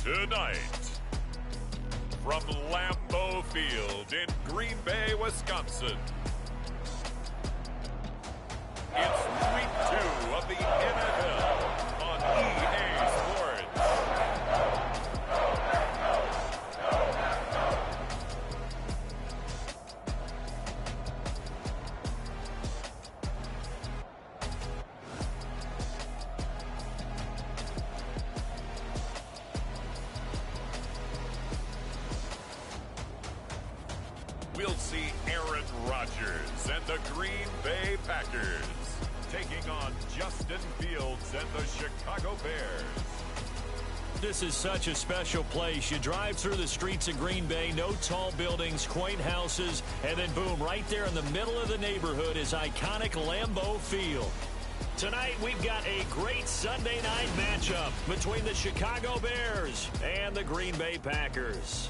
Tonight, from Lambeau Field in Green Bay, Wisconsin, it's Week 2 of the NFL on EA Sports. We'll see Aaron Rodgers and the Green Bay Packers taking on Justin Fields and the Chicago Bears. This is such a special place. You drive through the streets of Green Bay, no tall buildings, quaint houses, and then boom, right there in the middle of the neighborhood is iconic Lambeau Field. Tonight, we've got a great Sunday night matchup between the Chicago Bears and the Green Bay Packers.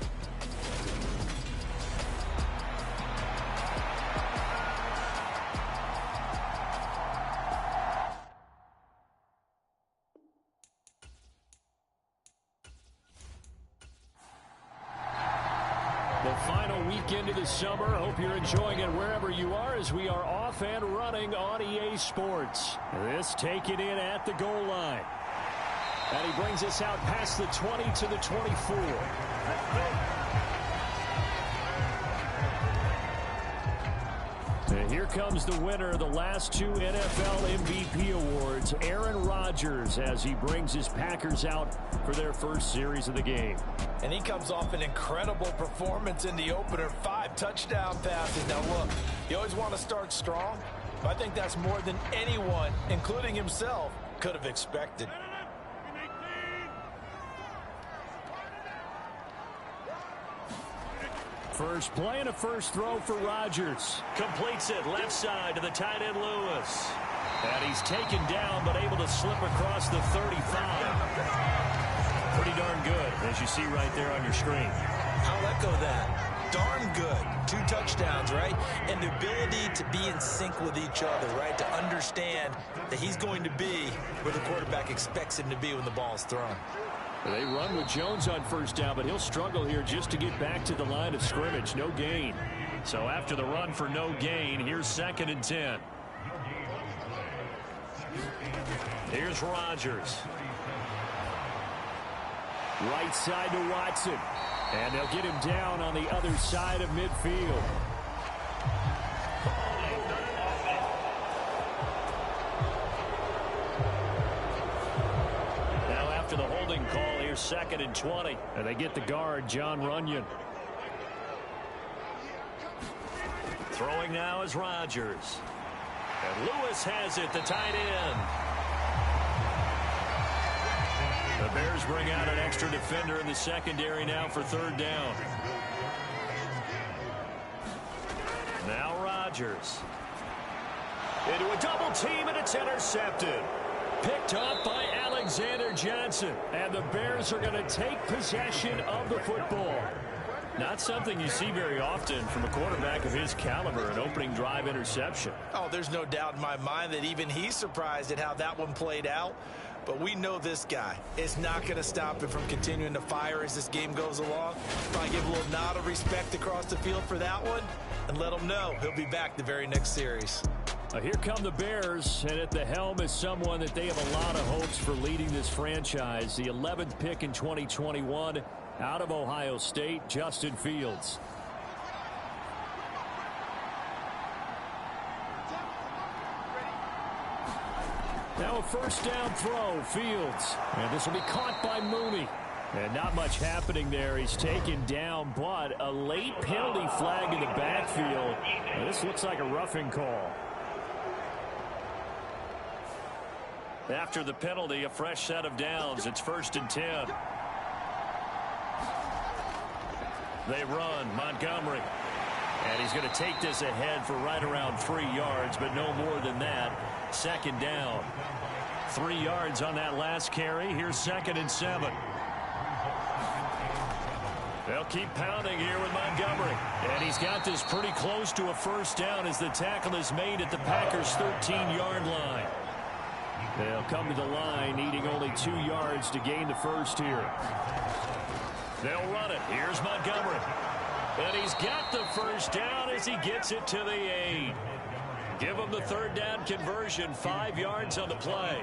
The final weekend of the summer. Hope you're enjoying it wherever you are as we are off and running on EA Sports. This taken in at the goal line. And he brings us out past the 20 to the 24. And here comes the winner of the last two NFL MVP awards, Aaron Rodgers, as he brings his Packers out for their first series of the game. And he comes off an incredible performance in the opener, 5 touchdown passes. Now look, you always want to start strong, but I think that's more than anyone, including himself, could have expected. First play and a first throw for Rodgers. Completes it left side to the tight end Lewis. And he's taken down but able to slip across the 35. Pretty darn good, as you see right there on your screen. I'll echo that. Darn good. 2 touchdowns, right? And the ability to be in sync with each other, right? To understand that he's going to be where the quarterback expects him to be when the ball is thrown. They run with Jones on first down, but he'll struggle here just to get back to the line of scrimmage. No gain. So after the run for no gain, here's 2nd and 10. Here's Rodgers. Right side to Watson. And they'll get him down on the other side of midfield. Now after the holding call, here's 2nd and 20. And they get the guard, John Runyon. Throwing now is Rodgers. And Lewis has it, the tight end. The Bears bring out an extra defender in the secondary now for 3rd down. Now Rodgers. Into a double team, and it's intercepted. Picked up by Alexander Johnson. And the Bears are going to take possession of the football. Not something you see very often from a quarterback of his caliber, an opening drive interception. Oh, there's no doubt in my mind that even he's surprised at how that one played out. But we know this guy is not going to stop him from continuing to fire as this game goes along. Probably give a little nod of respect across the field for that one and let him know he'll be back the very next series. Here come the Bears, and at the helm is someone that they have a lot of hopes for leading this franchise. The 11th pick in 2021 out of Ohio State, Justin Fields. Now a first down throw, Fields. And this will be caught by Mooney. And not much happening there. He's taken down, but a late penalty flag in the backfield. And this looks like a roughing call. After the penalty, a fresh set of downs. It's 1st and 10. They run, Montgomery. And he's going to take this ahead for right around 3 yards, but no more than that. 2nd down. 3 yards on that last carry. Here's 2nd and 7. They'll keep pounding here with Montgomery. And he's got this pretty close to a first down as the tackle is made at the Packers' 13-yard line. They'll come to the line, needing only 2 yards to gain the first here. They'll run it. Here's Montgomery. And he's got the first down as he gets it to the 8. Give him the third down conversion, 5 yards on the play.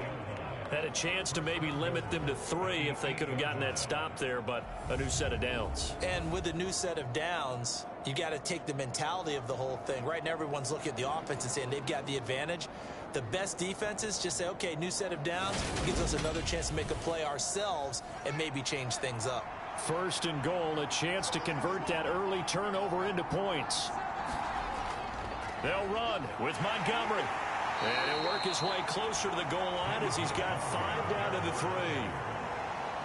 Had a chance to maybe limit them to 3 if they could have gotten that stop there, but a new set of downs. And with a new set of downs, you got to take the mentality of the whole thing. Right now, everyone's looking at the offense and saying they've got the advantage. The best defenses just say, okay, new set of downs gives us another chance to make a play ourselves and maybe change things up. First and goal, a chance to convert that early turnover into points. They'll run with Montgomery. And he'll work his way closer to the goal line as he's got 5 down to the 3.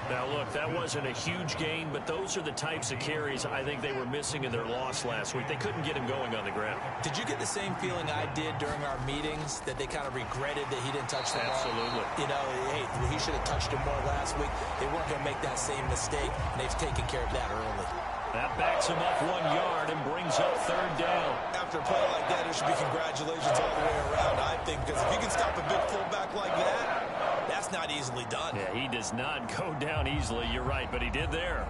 Now, look, that wasn't a huge gain, but those are the types of carries I think they were missing in their loss last week. They couldn't get him going on the ground. Did you get the same feeling I did during our meetings, that they kind of regretted that he didn't touch the ball? Absolutely. You know, hey, he should have touched him more last week. They weren't going to make that same mistake, and they've taken care of that early. That backs him up 1 yard and brings up third down. After a play like that, there should be congratulations all the way around, I think, because if you can stop a big fullback like that, that's not easily done. Yeah, he does not go down easily. You're right, but he did there.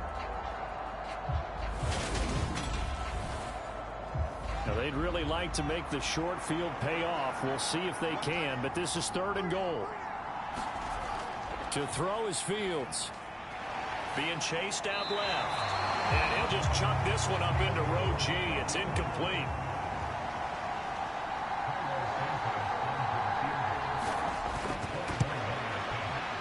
Now, they'd really like to make the short field pay off. We'll see if they can, but this is third and goal. To throw is Fields. Being chased out left. And he'll just chuck this one up into row G. It's incomplete.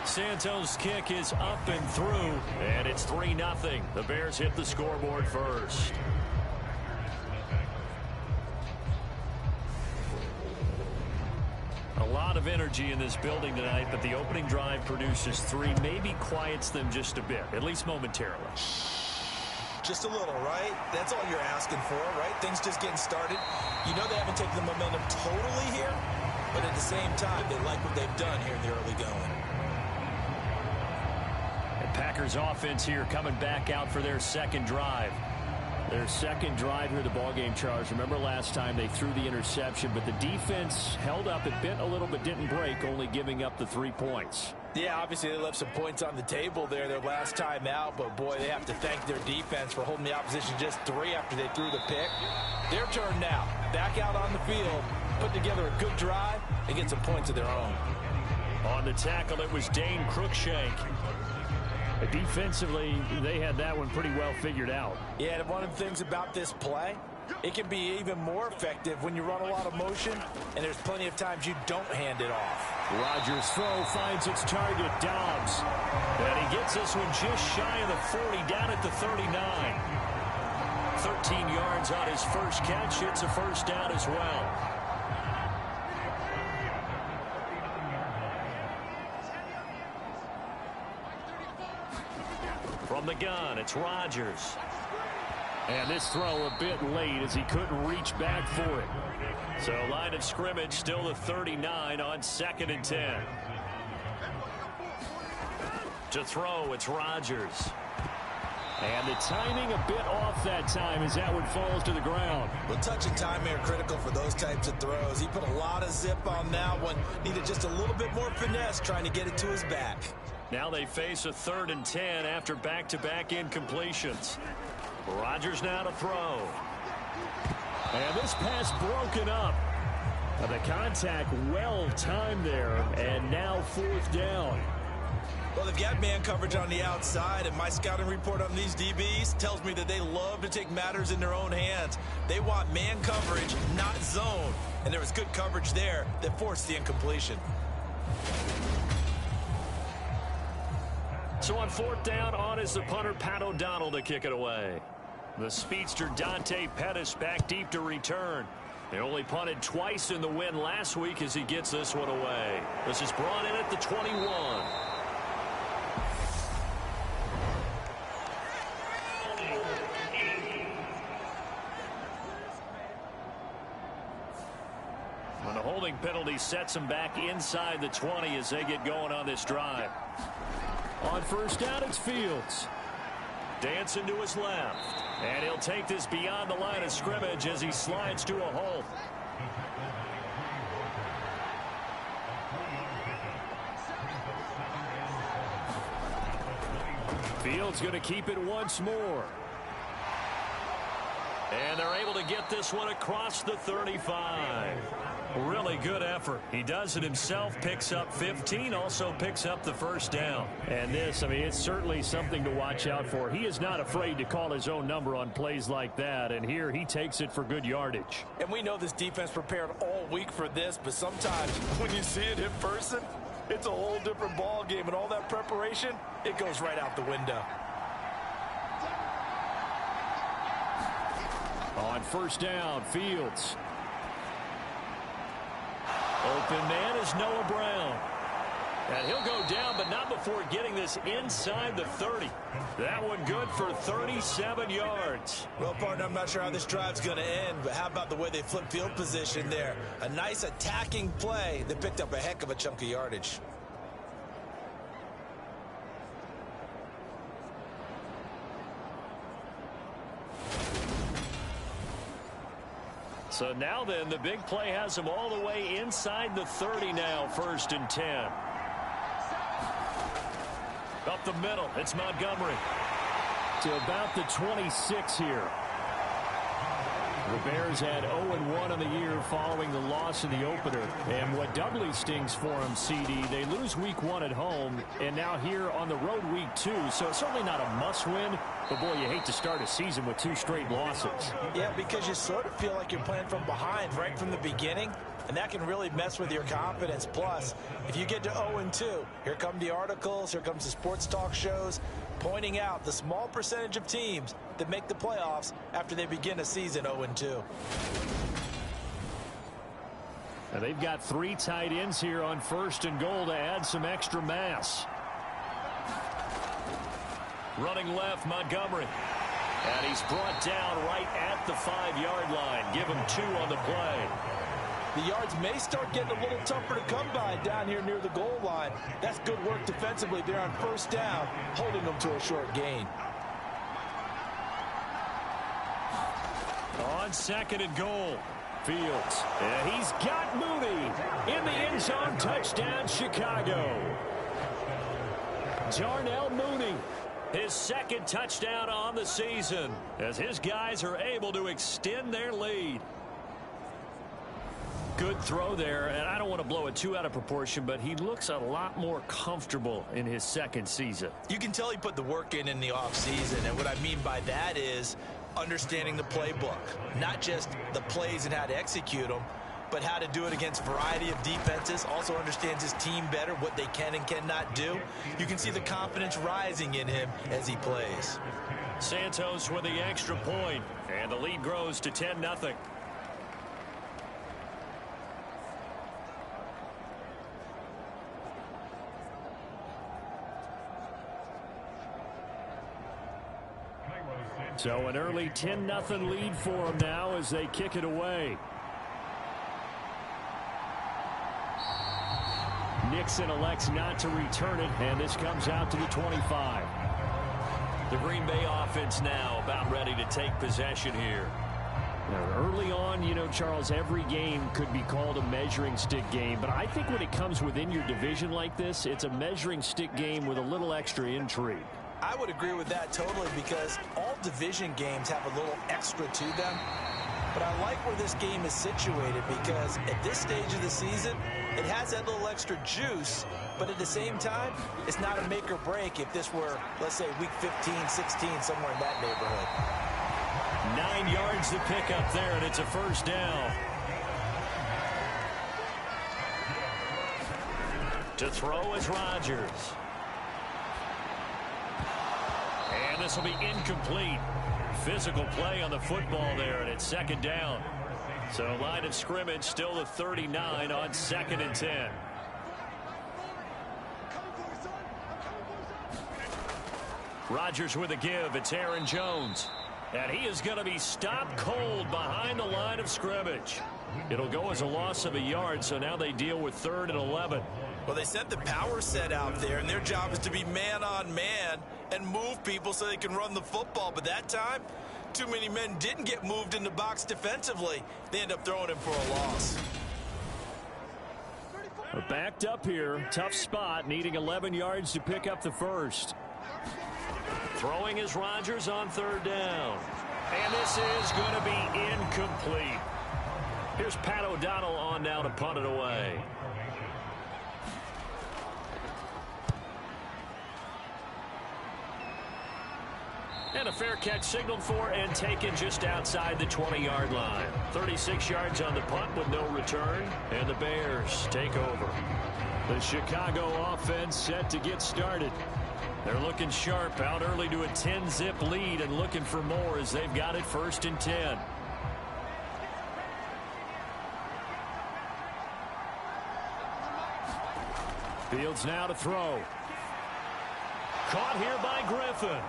Santos' kick is up and through, and it's 3-0. The Bears hit the scoreboard first. A lot of energy in this building tonight, but the opening drive produces 3, maybe quiets them just a bit, at least momentarily. Just a little, right? That's all you're asking for, right? Things just getting started. You know they haven't taken the momentum totally here, but at the same time, they like what they've done here in the early going. And Packers offense here coming back out for their second drive. Their second drive here of the ballgame, Charles. Remember last time they threw the interception, but the defense held up. It bent a little but didn't break, only giving up the 3 points. Yeah, obviously they left some points on the table there their last time out, but boy, they have to thank their defense for holding the opposition just 3 after they threw the pick. Their turn now. Back out on the field, put together a good drive, and get some points of their own. On the tackle, it was Dane Cruikshank. Defensively, they had that one pretty well figured out. Yeah, and one of the things about this play, it can be even more effective when you run a lot of motion, and there's plenty of times you don't hand it off. Rodgers' throw finds its target, Dobbs. And he gets this one just shy of the 40, down at the 39. 13 yards on his first catch. It's a first down as well. From the gun, it's Rodgers. And this throw a bit late as he couldn't reach back for it. So line of scrimmage still the 39 on 2nd and 10. To throw, it's Rodgers. And the timing a bit off that time as that one falls to the ground. Well, touch and timing are critical for those types of throws. He put a lot of zip on that one. Needed just a little bit more finesse trying to get it to his back. Now they face a 3rd and 10 after back-to-back incompletions. Rodgers now to throw. And this pass broken up. The contact well timed there, and now 4th down. Well, they've got man coverage on the outside, and my scouting report on these DBs tells me that they love to take matters in their own hands. They want man coverage, not zone. And there was good coverage there that forced the incompletion. So on 4th down, on is the punter, Pat O'Donnell, to kick it away. The speedster Dante Pettis back deep to return. They only punted twice in the win last week as he gets this one away. This is brought in at the 21. When the holding penalty sets them back inside the 20 as they get going on this drive. On 1st down, it's Fields. Dancing to his left. And he'll take this beyond the line of scrimmage as he slides to a halt. Fields going to keep it once more. And they're able to get this one across the 35. Really good effort. He does it himself, picks up 15, also picks up the first down. And this, I mean, it's certainly something to watch out for. He is not afraid to call his own number on plays like that, and here he takes it for good yardage. And we know this defense prepared all week for this, but sometimes when you see it in person, it's a whole different ball game, and all that preparation, it goes right out the window. On first down, Fields. Open man is Noah Brown. And he'll go down, but not before getting this inside the 30. That one good for 37 yards. Well, partner, I'm not sure how this drive's going to end, but how about the way they flip field position there? A nice attacking play that picked up a heck of a chunk of yardage. So now then, the big play has him all the way inside the 30 now, 1st and 10. Up the middle, it's Montgomery. To about the 26 here. The Bears had 0-1 on the year following the loss in the opener. And what doubly stings for them, CD, they lose week 1 at home, and now here on the road week 2. So it's certainly not a must-win, but boy, you hate to start a season with 2 straight losses. Yeah, because you sort of feel like you're playing from behind right from the beginning, and that can really mess with your confidence. Plus, if you get to 0-2, here come the articles, here comes the sports talk shows, pointing out the small percentage of teams that make the playoffs after they begin a season 0-2. Now they've got 3 tight ends here on 1st and goal to add some extra mass. Running left, Montgomery. And he's brought down right at the 5-yard line. Give him 2 on the play. The yards may start getting a little tougher to come by down here near the goal line. That's good work defensively there on 1st down, holding them to a short gain. On 2nd and goal, Fields. And he's got Mooney in the end zone. Touchdown, Chicago. Darnell Mooney, his 2nd touchdown on the season, as his guys are able to extend their lead. Good throw there, and I don't want to blow it too out of proportion, but he looks a lot more comfortable in his 2nd season. You can tell he put the work in the offseason, and what I mean by that is understanding the playbook. Not just the plays and how to execute them, but how to do it against a variety of defenses. Also understands his team better, what they can and cannot do. You can see the confidence rising in him as he plays. Santos with the extra point, and the lead grows to 10-0. So an early 10-0 lead for them now as they kick it away. Nixon elects not to return it, and this comes out to the 25. The Green Bay offense now about ready to take possession here. Now, early on, you know, Charles, every game could be called a measuring stick game, but I think when it comes within your division like this, it's a measuring stick game with a little extra intrigue. I would agree with that totally, because all division games have a little extra to them. But I like where this game is situated, because at this stage of the season, it has that little extra juice, but at the same time, it's not a make or break if this were, let's say, week 15, 16, somewhere in that neighborhood. 9 yards to pick up there, and it's a 1st down. To throw is Rodgers. And this will be incomplete. Physical play on the football there, and it's 2nd down. So line of scrimmage still the 39 on 2nd and 10. Rodgers with a give. It's Aaron Jones. And he is going to be stopped cold behind the line of scrimmage. It'll go as a loss of a yard, so now they deal with 3rd and 11. Well, they sent the power set out there, and their job is to be man-on-man and move people so they can run the football. But that time, too many men didn't get moved in the box defensively. They end up throwing him for a loss. Backed up here. Tough spot, needing 11 yards to pick up the 1st. Throwing is Rodgers on third down. And this is going to be incomplete. Here's Pat O'Donnell on now to punt it away. And a fair catch signaled for and taken just outside the 20-yard line. 36 yards on the punt with no return. And the Bears take over. The Chicago offense set to get started. They're looking sharp, out early to a 10-zip lead and looking for more as they've got it 1st and 10. Fields now to throw. Caught here by Griffin.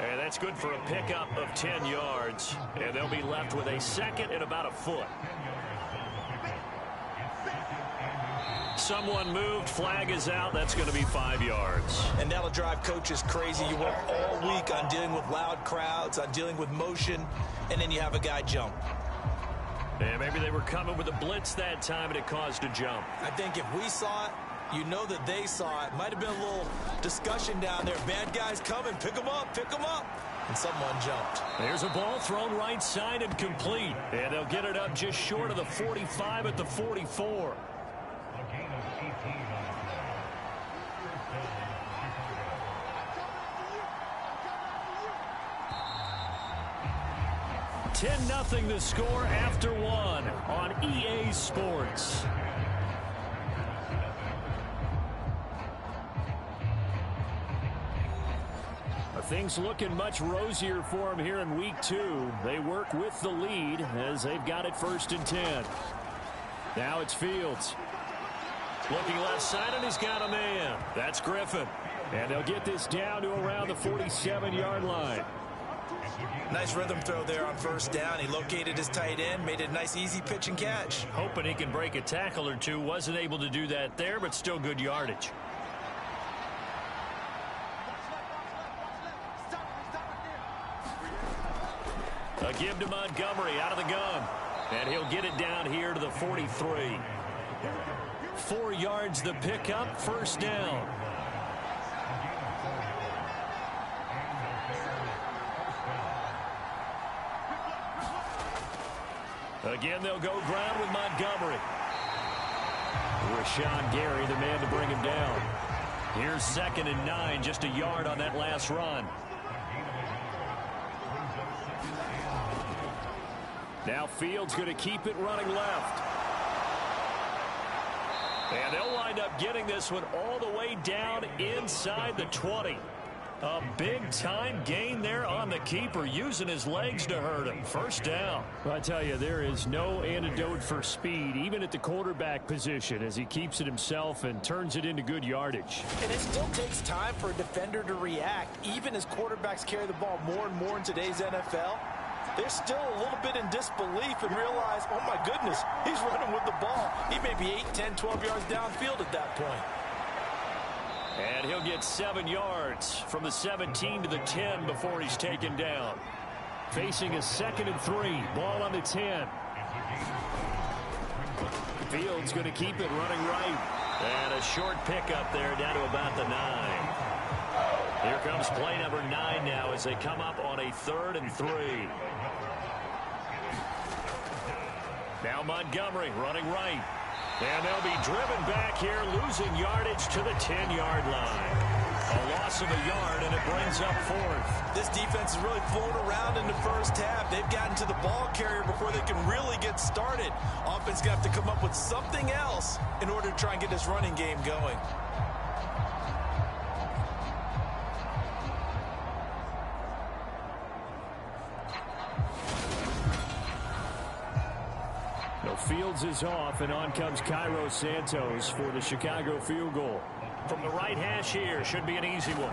And that's good for a pickup of 10 yards. And they'll be left with a second and about a foot. Someone moved. Flag is out. That's going to be 5 yards. And that'll drive coaches crazy. You work all week on dealing with loud crowds, on dealing with motion, and then you have a guy jump. And maybe they were coming with a blitz that time, and it caused a jump. I think if we saw it, you know that they saw it. Might have been a little discussion down there. Bad guys coming. Pick them up. Pick them up. And someone jumped. There's a ball thrown right side and complete. And they'll get it up just short of the 45 at the 44. 10-0 the score after one on EA Sports. Things looking much rosier for them here in week 2. They work with the lead as they've got it 1st and 10. Now it's Fields. Looking left side, and he's got a man. That's Griffin. And they'll get this down to around the 47-yard line. Nice rhythm throw there on 1st down. He located his tight end, made it a nice easy pitch and catch. Hoping he can break a tackle or two. Wasn't able to do that there, but still good yardage. A give to Montgomery out of the gun. And he'll get it down here to the 43. 4 yards the pickup, 1st down. Again, they'll go ground with Montgomery. Rashawn Gary, the man to bring him down. Here's 2nd and 9, just a yard on that last run. Now Fields going to keep it running left. And they'll wind up getting this one all the way down inside the 20. A big-time gain there on the keeper, using his legs to hurt him. 1st down. Well, I tell you, there is no antidote for speed, even at the quarterback position, as he keeps it himself and turns it into good yardage. And it still takes time for a defender to react. Even as quarterbacks carry the ball more and more in today's NFL, they're still a little bit in disbelief and realize, oh, my goodness, he's running with the ball. He may be 8, 10, 12 yards downfield at that point. And he'll get 7 yards from the 17 to the 10 before he's taken down. Facing a 2nd and 3. Ball on the 10. Fields going to keep it running right. And a short pickup there down to about the 9. Here comes play number 9 now as they come up on a 3rd and 3. Now Montgomery running right. And they'll be driven back here, losing yardage to the 10-yard line. A loss of a yard, and it brings up 4th. This defense is really flown around in the 1st half. They've gotten to the ball carrier before they can really get started. Offense going to have to come up with something else in order to try and get this running game going. Fields is off, and on comes Cairo Santos for the Chicago field goal. From the right hash here, should be an easy one.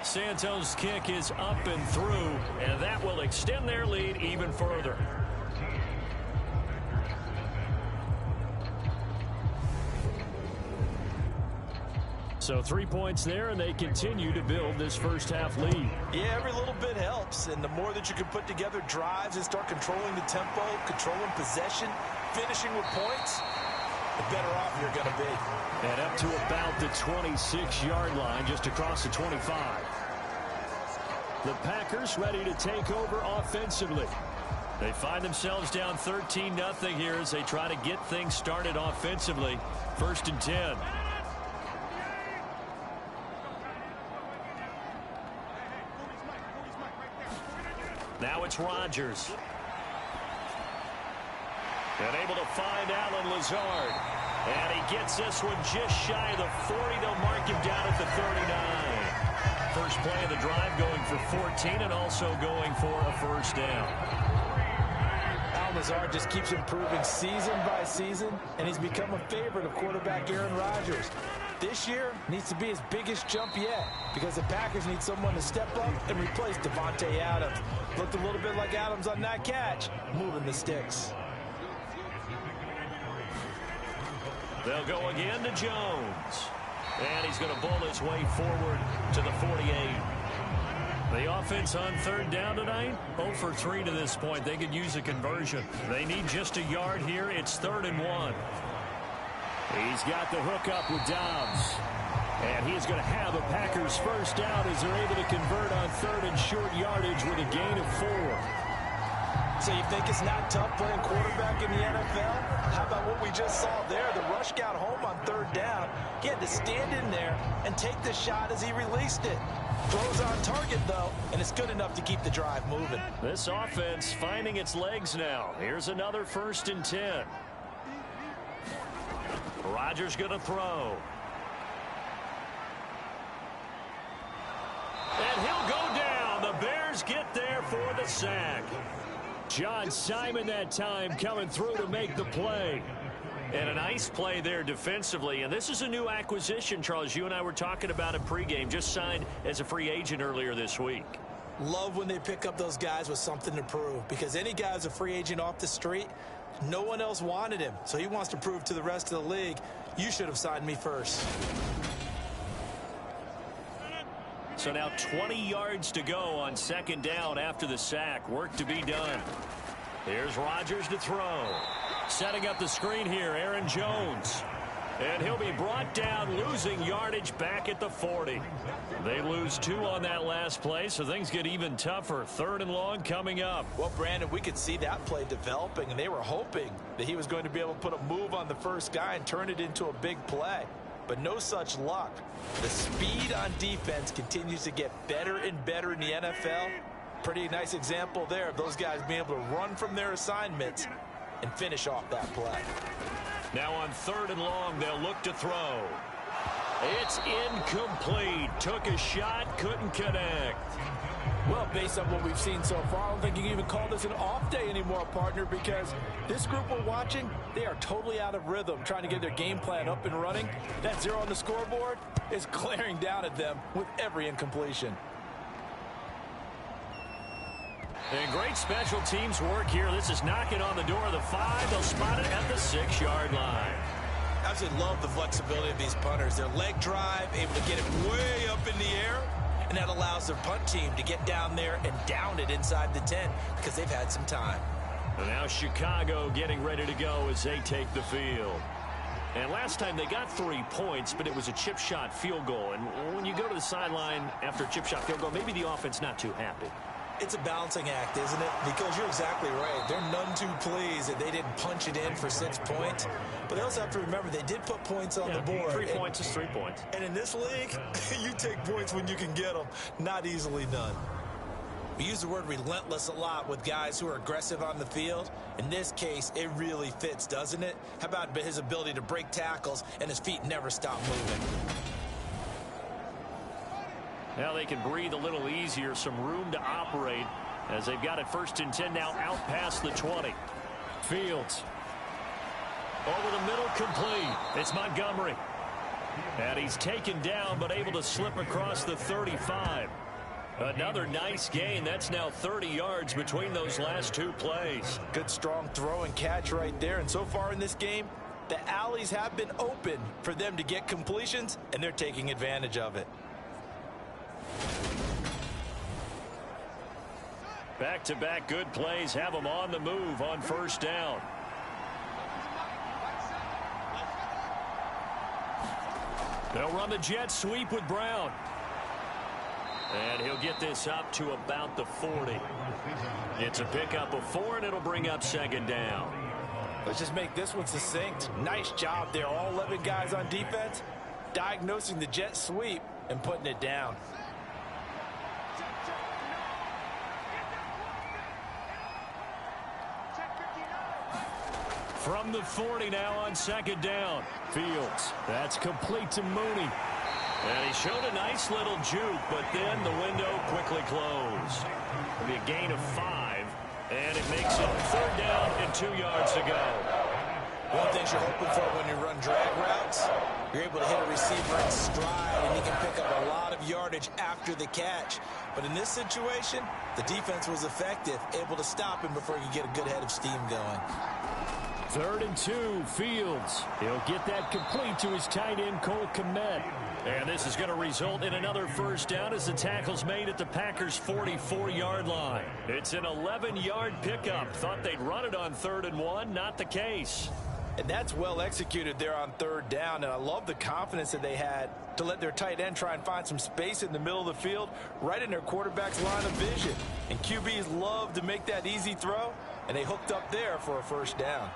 Santos' kick is up and through, and that will extend their lead even further. So 3 points there, and they continue to build this 1st half lead. Yeah, every little bit helps, and the more that you can put together drives and start controlling the tempo, controlling possession, finishing with points, the better off you're going to be. And up to about the 26-yard line, just across the 25. The Packers ready to take over offensively. They find themselves down 13-0 here as they try to get things started offensively. 1st and 10. Now it's Rodgers. And able to find Allen Lazard. And he gets this one just shy of the 40. They'll mark him down at the 39. First play of the drive going for 14 and also going for a first down. Allen Lazard just keeps improving season by season, and he's become a favorite of quarterback Aaron Rodgers. This year needs to be his biggest jump yet because the Packers need someone to step up and replace Devontae Adams. Looked a little bit like Adams on that catch, moving the sticks. They'll go again to Jones. And he's going to bull his way forward to the 48. The offense on 3rd down tonight, 0 for 3 to this point. They could use a conversion. They need just a yard here. It's 3rd and 1. He's got the hook up with Dobbs. And he's going to have a Packers first down as they're able to convert on 3rd and short yardage with a gain of 4. So you think it's not tough playing quarterback in the NFL? How about what we just saw there? The rush got home on 3rd down. He had to stand in there and take the shot as he released it. Throws on target, though, and it's good enough to keep the drive moving. This offense finding its legs now. Here's another 1st and 10. Rodgers going to throw. And he'll go down. The Bears get there for the sack. John Simon that time coming through to make the play. And a nice play there defensively. And this is a new acquisition, Charles. You and I were talking about in pregame. Just signed as a free agent earlier this week. Love when they pick up those guys with something to prove. Because any guy who's a free agent off the street, no one else wanted him. So he wants to prove to the rest of the league, you should have signed me first. So now 20 yards to go on 2nd down after the sack. Work to be done. Here's Rodgers to throw. Setting up the screen here, Aaron Jones. And he'll be brought down, losing yardage back at the 40. They lose 2 on that last play, so things get even tougher. 3rd and long coming up. Well, Brandon, we could see that play developing, and they were hoping that he was going to be able to put a move on the first guy and turn it into a big play. But no such luck. The speed on defense continues to get better and better in the NFL. Pretty nice example there of those guys being able to run from their assignments and finish off that play. Now on 3rd and long, they'll look to throw. It's incomplete. Took a shot, couldn't connect. Well, based on what we've seen so far, I don't think you can even call this an off day anymore, partner, because this group we're watching, they are totally out of rhythm, trying to get their game plan up and running. That 0 on the scoreboard is glaring down at them with every incompletion. And great special teams work here. This is knocking on the door of the 5. They'll spot it at the 6-yard line. I absolutely love the flexibility of these punters. Their leg drive, able to get it way up in the air, and that allows their punt team to get down there and down it inside the 10 because they've had some time. And now Chicago getting ready to go as they take the field. And last time they got 3 points, but it was a chip shot field goal. And when you go to the sideline after a chip shot field goal, maybe the offense not too happy. It's a balancing act, isn't it? Because you're exactly right. They're none too pleased that they didn't punch it in for 6 points. But they also have to remember they did put points on the board. 3 points is 3 points. And in this league, you take points when you can get them. Not easily done. We use the word relentless a lot with guys who are aggressive on the field. In this case, it really fits, doesn't it? How about his ability to break tackles and his feet never stop moving? Now they can breathe a little easier, some room to operate as they've got it 1st and 10 now out past the 20. Fields. Over the middle, complete. It's Montgomery. And he's taken down but able to slip across the 35. Another nice gain. That's now 30 yards between those last 2 plays. Good strong throw and catch right there. And so far in this game, the alleys have been open for them to get completions, and they're taking advantage of it. Back-to-back good plays have them on the move on 1st down. They'll run the jet sweep with Brown. And he'll get this up to about the 40. It's a pickup of 4, and it'll bring up second down. Let's just make this one succinct. Nice job there. All 11 guys on defense diagnosing the jet sweep and putting it down. From the 40 now on second down. Fields. That's complete to Mooney. And he showed a nice little juke, but then the window quickly closed. It'll be a gain of 5, and it makes it third down and 2 yards to go. One thing you're hoping for when you run drag routes, you're able to hit a receiver in stride, and he can pick up a lot of yardage after the catch. But in this situation, the defense was effective, able to stop him before he could get a good head of steam going. 3rd and 2, Fields. He'll get that complete to his tight end, Cole Kmet. And this is going to result in another first down as the tackle's made at the Packers' 44-yard line. It's an 11-yard pickup. Thought they'd run it on 3rd and 1. Not the case. And that's well executed there on 3rd down. And I love the confidence that they had to let their tight end try and find some space in the middle of the field, right in their quarterback's line of vision. And QBs love to make that easy throw, and they hooked up there for a first down.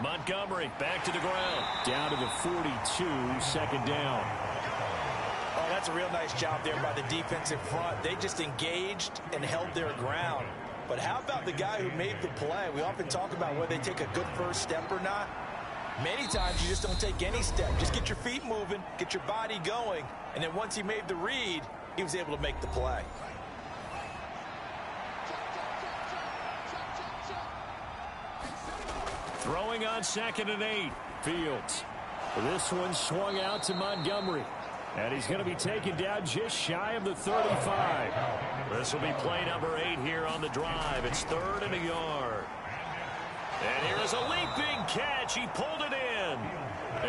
Montgomery back to the ground. Down to the 42, second down. Oh, that's a real nice job there by the defensive front. They just engaged and held their ground. But how about the guy who made the play? We often talk about whether they take a good first step or not. Many times you just don't take any step. Just get your feet moving, get your body going, and then once he made the read, he was able to make the play. Throwing on 2nd and 8. Fields. This one swung out to Montgomery. And he's going to be taken down just shy of the 35. This will be play number 8 here on the drive. It's 3rd and a yard. And here is a leaping catch. He pulled it in.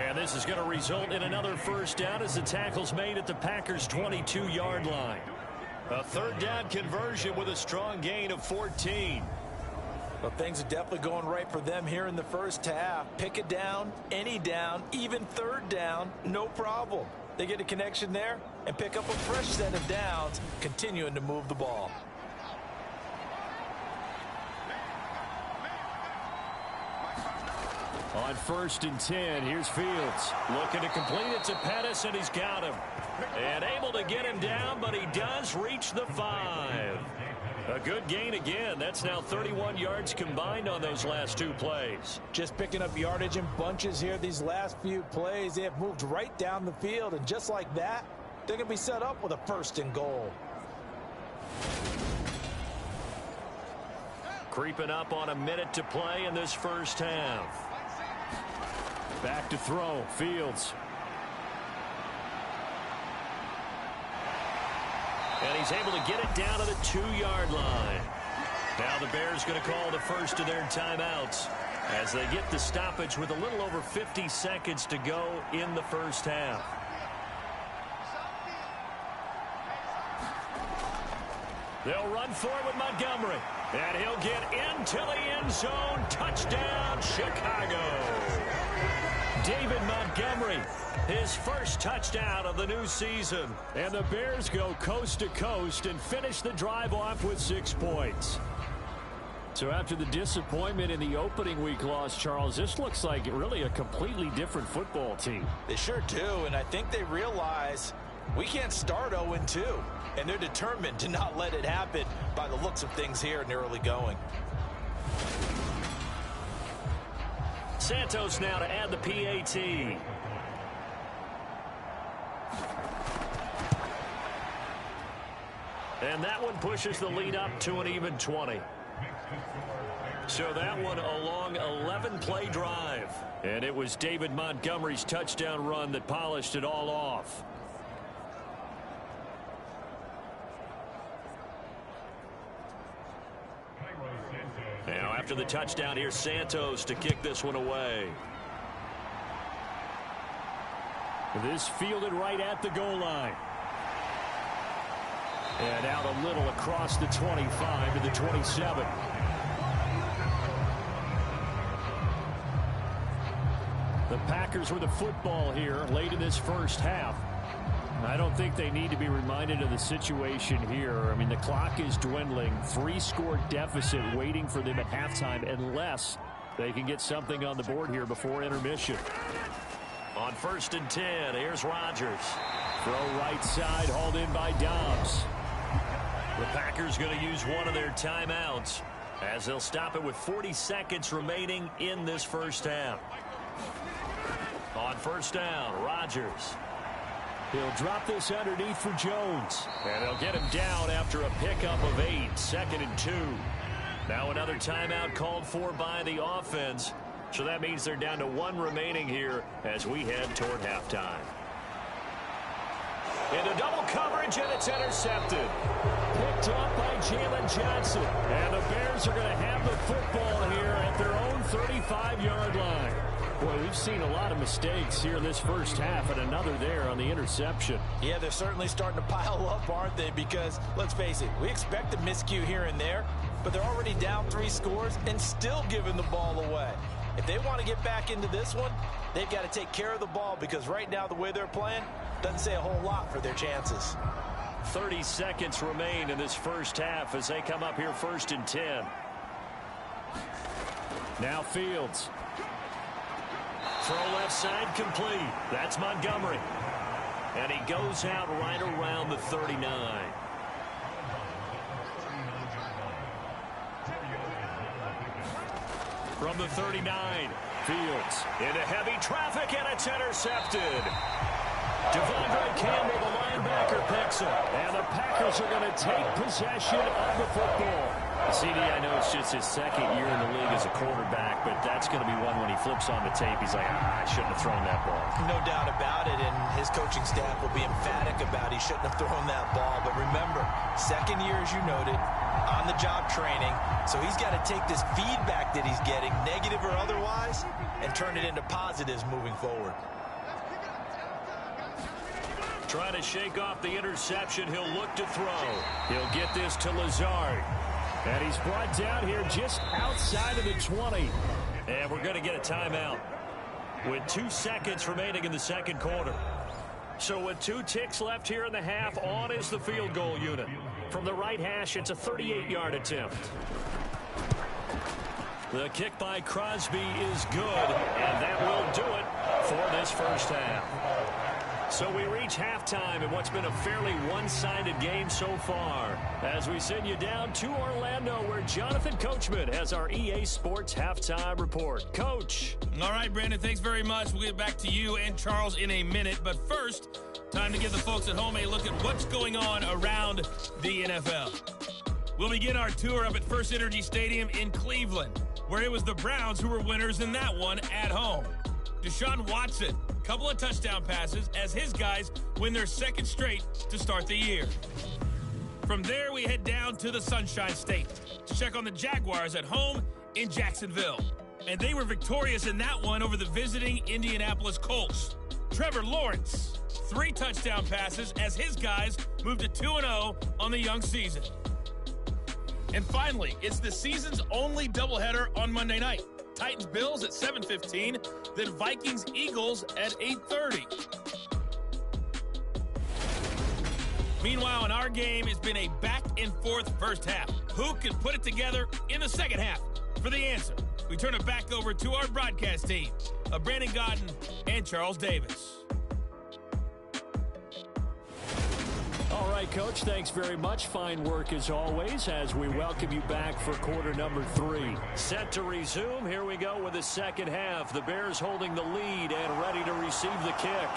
And this is going to result in another first down as the tackle's made at the Packers' 22-yard line. A 3rd down conversion with a strong gain of 14. Well, things are definitely going right for them here in the first half. Pick it down, any down, even 3rd down, no problem. They get a connection there and pick up a fresh set of downs, continuing to move the ball. On 1st and 10, here's Fields. Looking to complete it to Pettis, and he's got him. And able to get him down, but he does reach the 5. A good gain again. That's now 31 yards combined on those last 2 plays. Just picking up yardage in bunches here these last few plays. They have moved right down the field, and just like that, they're going to be set up with a 1st and goal. Creeping up on a minute to play in this first half. Back to throw. Fields. And he's able to get it down to the 2-yard line. Now the Bears going to call the first of their timeouts as they get the stoppage with a little over 50 seconds to go in the first half. They'll run forward with Montgomery. And he'll get into the end zone. Touchdown, Chicago. David Montgomery, his first touchdown of the new season. And the Bears go coast to coast and finish the drive off with 6 points. So after the disappointment in the opening week loss, Charles, this looks like really a completely different football team. They sure do, and I think they realize we can't start 0-2, and they're determined to not let it happen by the looks of things here in the early going. Santos now to add the PAT. And that one pushes the lead up to an even 20. So that one a long 11-play drive. And it was David Montgomery's touchdown run that polished it all off. Now after the touchdown, here's Santos to kick this one away. This fielded right at the goal line. And out a little across the 25 to the 27. The Packers with the football here late in this first half. I don't think they need to be reminded of the situation here. I mean, the clock is dwindling. 3-score deficit waiting for them at halftime unless they can get something on the board here before intermission. On 1st and 10, here's Rodgers. Throw right side, hauled in by Dobbs. The Packers going to use one of their timeouts as they'll stop it with 40 seconds remaining in this first half. On 1st down, Rodgers. He'll drop this underneath for Jones. And they'll get him down after a pickup of 8, 2nd and 2. Now another timeout called for by the offense. So that means they're down to 1 remaining here as we head toward halftime. Into double coverage, and it's intercepted. Picked up by Jalen Johnson. And the Bears are going to have the football here at their own 35-yard line. Boy, we've seen a lot of mistakes here this first half, and another there on the interception. Yeah, they're certainly starting to pile up, aren't they? Because, let's face it, we expect a miscue here and there, but they're already down 3 scores and still giving the ball away. If they want to get back into this one, they've got to take care of the ball because right now the way they're playing doesn't say a whole lot for their chances. 30 seconds remain in this first half as they come up here 1st and 10. Now Fields. Throw left side complete. That's Montgomery. And he goes out right around the 39. From the 39, Fields into heavy traffic, and it's intercepted. Devondre Campbell, the linebacker, picks it. And the Packers are going to take possession of the football. CD, I know it's just his 2nd year in the league as a quarterback, but that's going to be one when he flips on the tape. He's like, I shouldn't have thrown that ball. No doubt about it, and his coaching staff will be emphatic about he shouldn't have thrown that ball. But remember, 2nd year, as you noted, on-the-job training, so he's got to take this feedback that he's getting, negative or otherwise, and turn it into positives moving forward. Trying to shake off the interception. He'll look to throw. He'll get this to Lazard. And he's brought down here just outside of the 20. And we're going to get a timeout with 2 seconds remaining in the 2nd quarter. So with 2 ticks left here in the half, on is the field goal unit. From the right hash, it's a 38-yard attempt. The kick by Crosby is good, and that will do it for this first half. So we reach halftime in what's been a fairly one-sided game so far as we send you down to Orlando where Jonathan Coachman has our EA Sports Halftime Report. Coach. All right, Brandon, thanks very much. We'll get back to you and Charles in a minute. But first, time to give the folks at home a look at what's going on around the NFL. We'll begin our tour up at First Energy Stadium in Cleveland, where it was the Browns who were winners in that one at home. Deshaun Watson, couple of touchdown passes as his guys win their 2nd straight to start the year. From there, we head down to the Sunshine State to check on the Jaguars at home in Jacksonville. And they were victorious in that one over the visiting Indianapolis Colts. Trevor Lawrence, 3 touchdown passes as his guys moved to 2-0 on the young season. And finally, it's the season's only doubleheader on Monday night. Titans-Bills at 7:15, then Vikings-Eagles at 8:30. Meanwhile, in our game, it's been a back-and-forth first half. Who can put it together in the second half? For the answer, we turn it back over to our broadcast team of Brandon Godden and Charles Davis. All right, Coach, thanks very much. Fine work as always as we welcome you back for quarter number 3. Set to resume. Here we go with the second half. The Bears holding the lead and ready to receive the kick.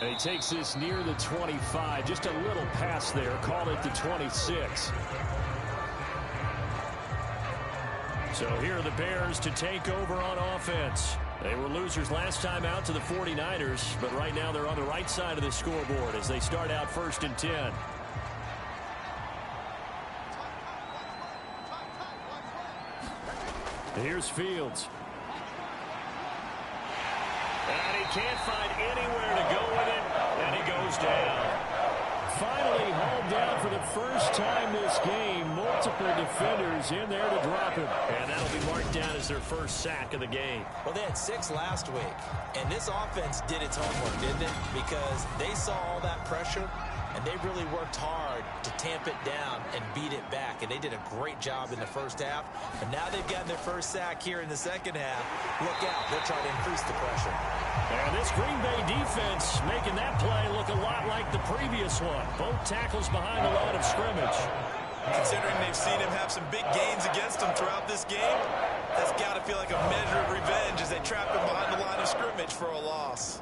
And he takes this near the 25. Just a little pass there. Call it the 26. So here are the Bears to take over on offense. They were losers last time out to the 49ers, but right now they're on the right side of the scoreboard as they start out 1st and 10. Here's Fields. And he can't find anywhere to go with it, and he goes down. Finally hauled down for the the first time this game, multiple defenders in there to drop him. And that'll be marked down as their first sack of the game. Well, they had 6 last week, and this offense did its homework, didn't it? Because they saw all that pressure, and they really worked hard to tamp it down and beat it back. And they did a great job in the first half. And now they've gotten their first sack here in the second half. Look out. They'll try to increase the pressure. And this Green Bay defense making that play look a lot like the previous one. Both tackles behind the line of scrimmage. Considering they've seen him have some big gains against them throughout this game, that's got to feel like a measure of revenge as they trap him behind the line of scrimmage for a loss.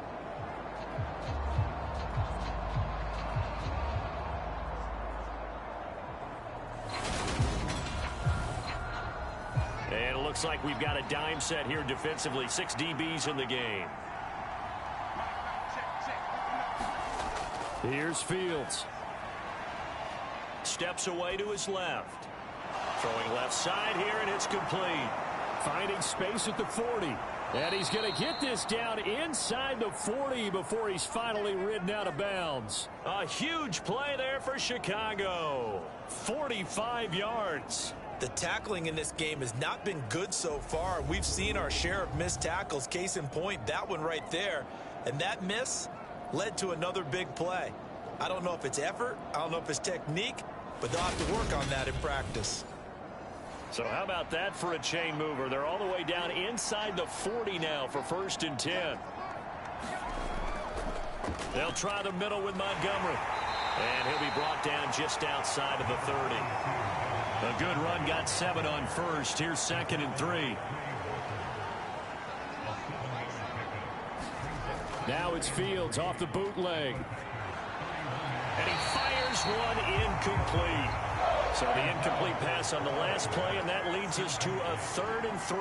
And it looks like we've got a dime set here defensively. 6 DBs in the game. Here's Fields. Steps away to his left. Throwing left side here, and it's complete. Finding space at the 40. And he's going to get this down inside the 40 before he's finally ridden out of bounds. A huge play there for Chicago. 45 yards. The tackling in this game has not been good so far. We've seen our share of missed tackles. Case in point, that one right there. And that miss led to another big play. I don't know if it's effort, I don't know if it's technique, but they'll have to work on that in practice. So how about that for a chain mover? They're all the way down inside the 40 now for 1st and 10. They'll try the middle with Montgomery. And he'll be brought down just outside of the 30. A good run, got 7 on first. Here's 2nd and 3. Now it's Fields off the bootleg. And he fires one incomplete. So the incomplete pass on the last play, and that leads us to a 3rd and 3.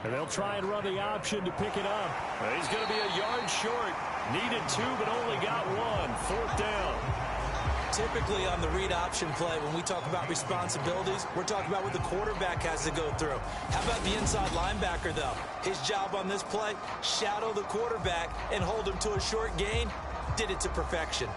And they'll try and run the option to pick it up. Well, he's going to be a yard short. Needed 2, but only got 1. 4th down. Typically on the read option play, when we talk about responsibilities, we're talking about what the quarterback has to go through. How about the inside linebacker, though? His job on this play, shadow the quarterback and hold him to a short gain. Did it to perfection.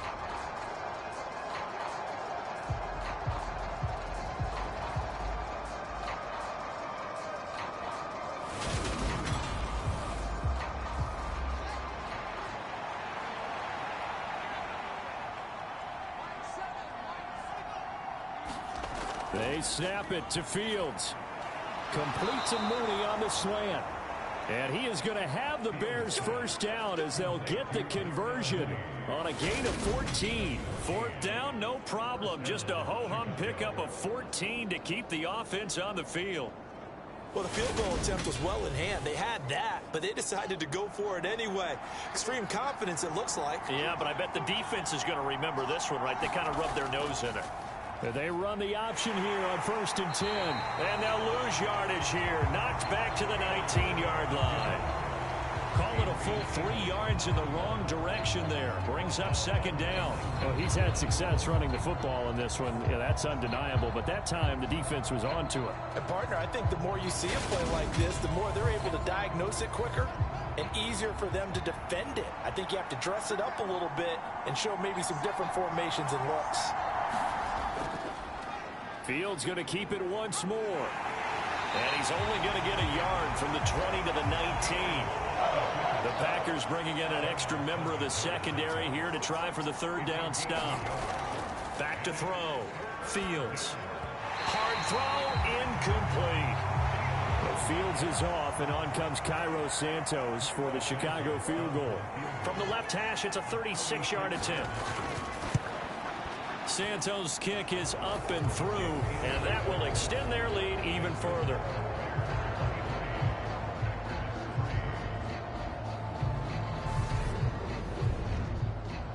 They snap it to Fields. Complete to Mooney on the slant. And he is going to have the Bears first down as they'll get the conversion on a gain of 14. 4th down, no problem. Just a ho-hum pickup of 14 to keep the offense on the field. Well, the field goal attempt was well in hand. They had that, but they decided to go for it anyway. Extreme confidence, it looks like. Yeah, but I bet the defense is going to remember this one, right? They kind of rubbed their nose in it. They run the option here on 1st and 10. And they'll lose yardage here. Knocked back to the 19-yard line. Call it a full 3 yards in the wrong direction there. Brings up 2nd down. Well, he's had success running the football in this one. Yeah, that's undeniable. But that time, the defense was on to it. And, partner, I think the more you see a play like this, the more they're able to diagnose it quicker and easier for them to defend it. I think you have to dress it up a little bit and show maybe some different formations and looks. Fields going to keep it once more. And he's only going to get a yard from the 20 to the 19. The Packers bringing in an extra member of the secondary here to try for the 3rd down stop. Back to throw. Fields. Hard throw. Incomplete. Well, Fields is off, and on comes Cairo Santos for the Chicago field goal. From the left hash, it's a 36-yard attempt. Santos' kick is up and through, and that will extend their lead even further.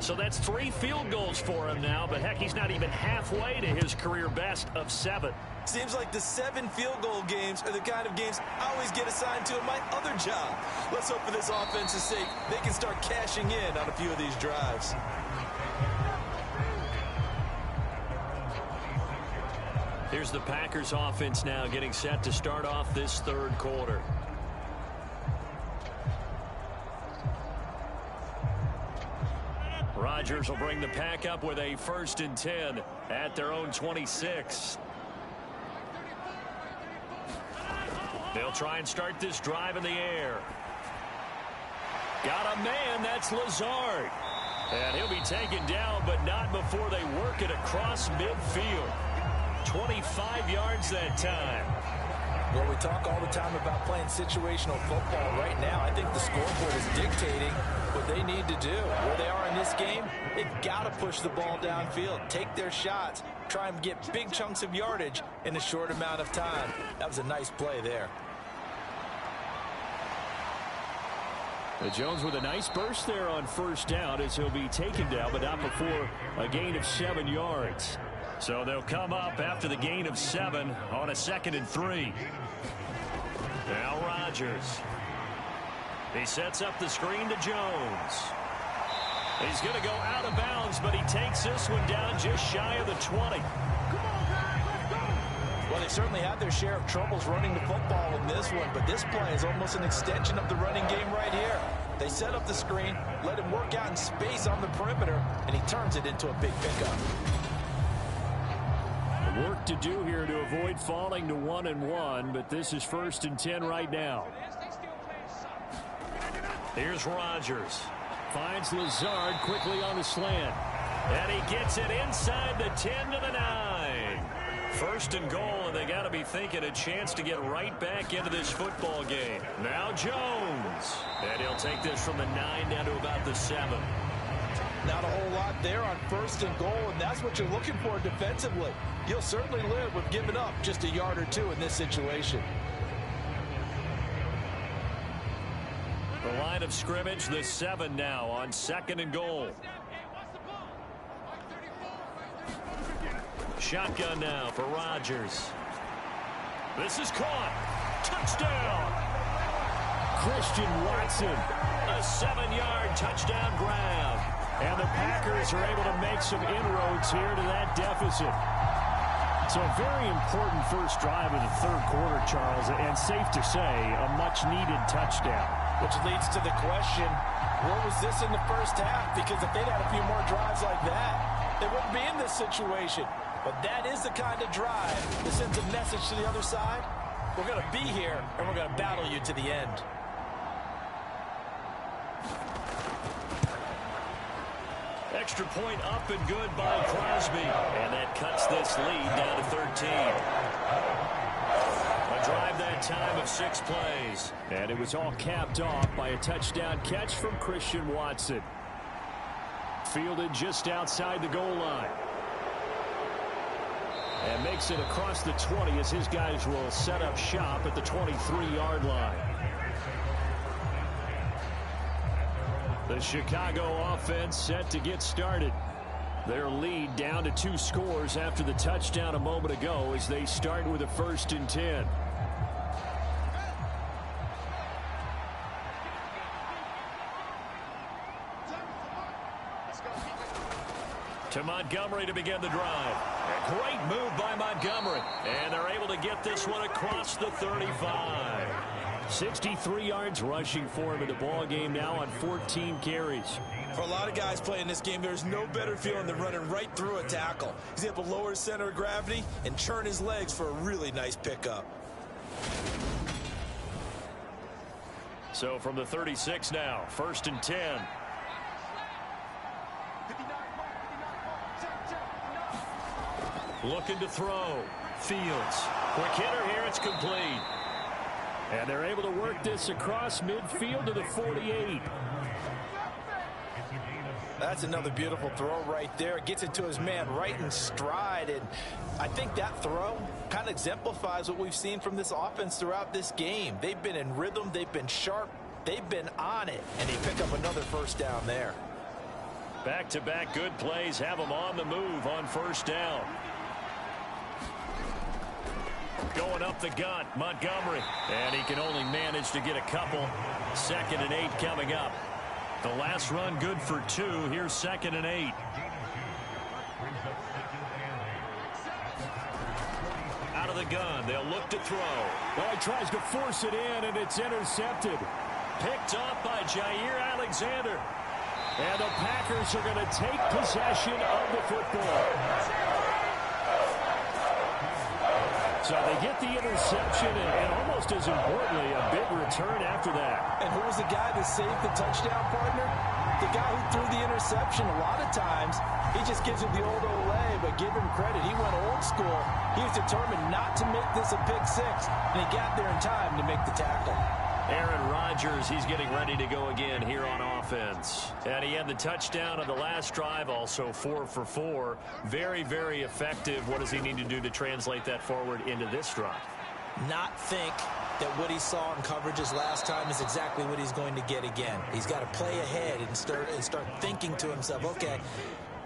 So that's 3 field goals for him now, but heck, he's not even halfway to his career best of 7. Seems like the 7 field goal games are the kind of games I always get assigned to in my other job. Let's hope for this offense's sake they can start cashing in on a few of these drives. Here's the Packers offense now getting set to start off this 3rd quarter. Rodgers will bring the pack up with a 1st and 10 at their own 26. They'll try and start this drive in the air. Got a man, that's Lazard. And he'll be taken down, but not before they work it across midfield. 25 yards that time. Well, we talk all the time about playing situational football. Right now, I think the scoreboard is dictating what they need to do. Where they are in this game, they've got to push the ball downfield, take their shots, try and get big chunks of yardage in a short amount of time. That was a nice play there. Jones with a nice burst there on 1st down as he'll be taken down, but not before a gain of 7 yards. So they'll come up after the gain of 7 on a 2nd and 3. Now Rodgers. He sets up the screen to Jones. He's going to go out of bounds, but he takes this one down just shy of the 20. Well, they certainly had their share of troubles running the football in this one, but this play is almost an extension of the running game right here. They set up the screen, let him work out in space on the perimeter, and he turns it into a big pickup. Work to do here to avoid falling to 1-1, but this is 1st and 10 right now. Here's Rodgers. Finds Lazard quickly on the slant. And he gets it inside the 10 to the 9. 1st and goal, and they got to be thinking a chance to get right back into this football game. Now Jones. And he'll take this from the 9 down to about the 7. Not a whole lot there on 1st and goal, and that's what you're looking for defensively. You'll certainly live with giving up just a yard or 2 in this situation. The line of scrimmage, the 7 now on 2nd and goal. Shotgun now for Rodgers. This is caught. Touchdown. Christian Watson. A 7-yard touchdown grab. And the Packers are able to make some inroads here to that deficit. So a very important first drive of the 3rd quarter, Charles, and safe to say, a much-needed touchdown. Which leads to the question, where was this in the first half? Because if they'd had a few more drives like that, they wouldn't be in this situation. But that is the kind of drive that sends a message to the other side. We're going to be here, and we're going to battle you to the end. Extra point up and good by Crosby. And that cuts this lead down to 13. A drive that time of 6 plays. And it was all capped off by a touchdown catch from Christian Watson. Fielded just outside the goal line. And makes it across the 20 as his guys will set up shop at the 23-yard line. The Chicago offense set to get started. Their lead down to 2 scores after the touchdown a moment ago as they start with a 1st and 10. To Montgomery to begin the drive. A great move by Montgomery. And they're able to get this one across the 35. 63 yards rushing for him in the ball game now on 14 carries. For a lot of guys playing this game, there's no better feeling than running right through a tackle. He's able to lower his center of gravity and churn his legs for a really nice pickup. So from the 36 now, 1st and 10. Looking to throw. Fields. Quick hitter here. It's complete. And they're able to work this across midfield to the 48. That's another beautiful throw right there. Gets it to his man right in stride. And I think that throw kind of exemplifies what we've seen from this offense throughout this game. They've been in rhythm. They've been sharp. They've been on it. And they pick up another 1st down there. Back-to-back good plays have them on the move on 1st down. Going up the gut, Montgomery. And he can only manage to get a couple. 2nd and 8 coming up. The last run good for 2. Here's 2nd and 8. Out of the gun. They'll look to throw. Well, he tries to force it in, and it's intercepted. Picked off by Jair Alexander. And the Packers are going to take possession of the football. So they get the interception and almost as importantly, a big return after that. And who was the guy that saved the touchdown, partner? The guy who threw the interception. A lot of times, he just gives it the old Olay, but give him credit. He went old school. He was determined not to make this a pick six, and he got there in time to make the tackle. Aaron Rodgers, he's getting ready to go again here on offense. And he had the touchdown on the last drive, also 4 for 4. Very, very effective. What does he need to do to translate that forward into this drive? Not think that what he saw in coverages last time is exactly what he's going to get again. He's got to play ahead and start thinking to himself, okay,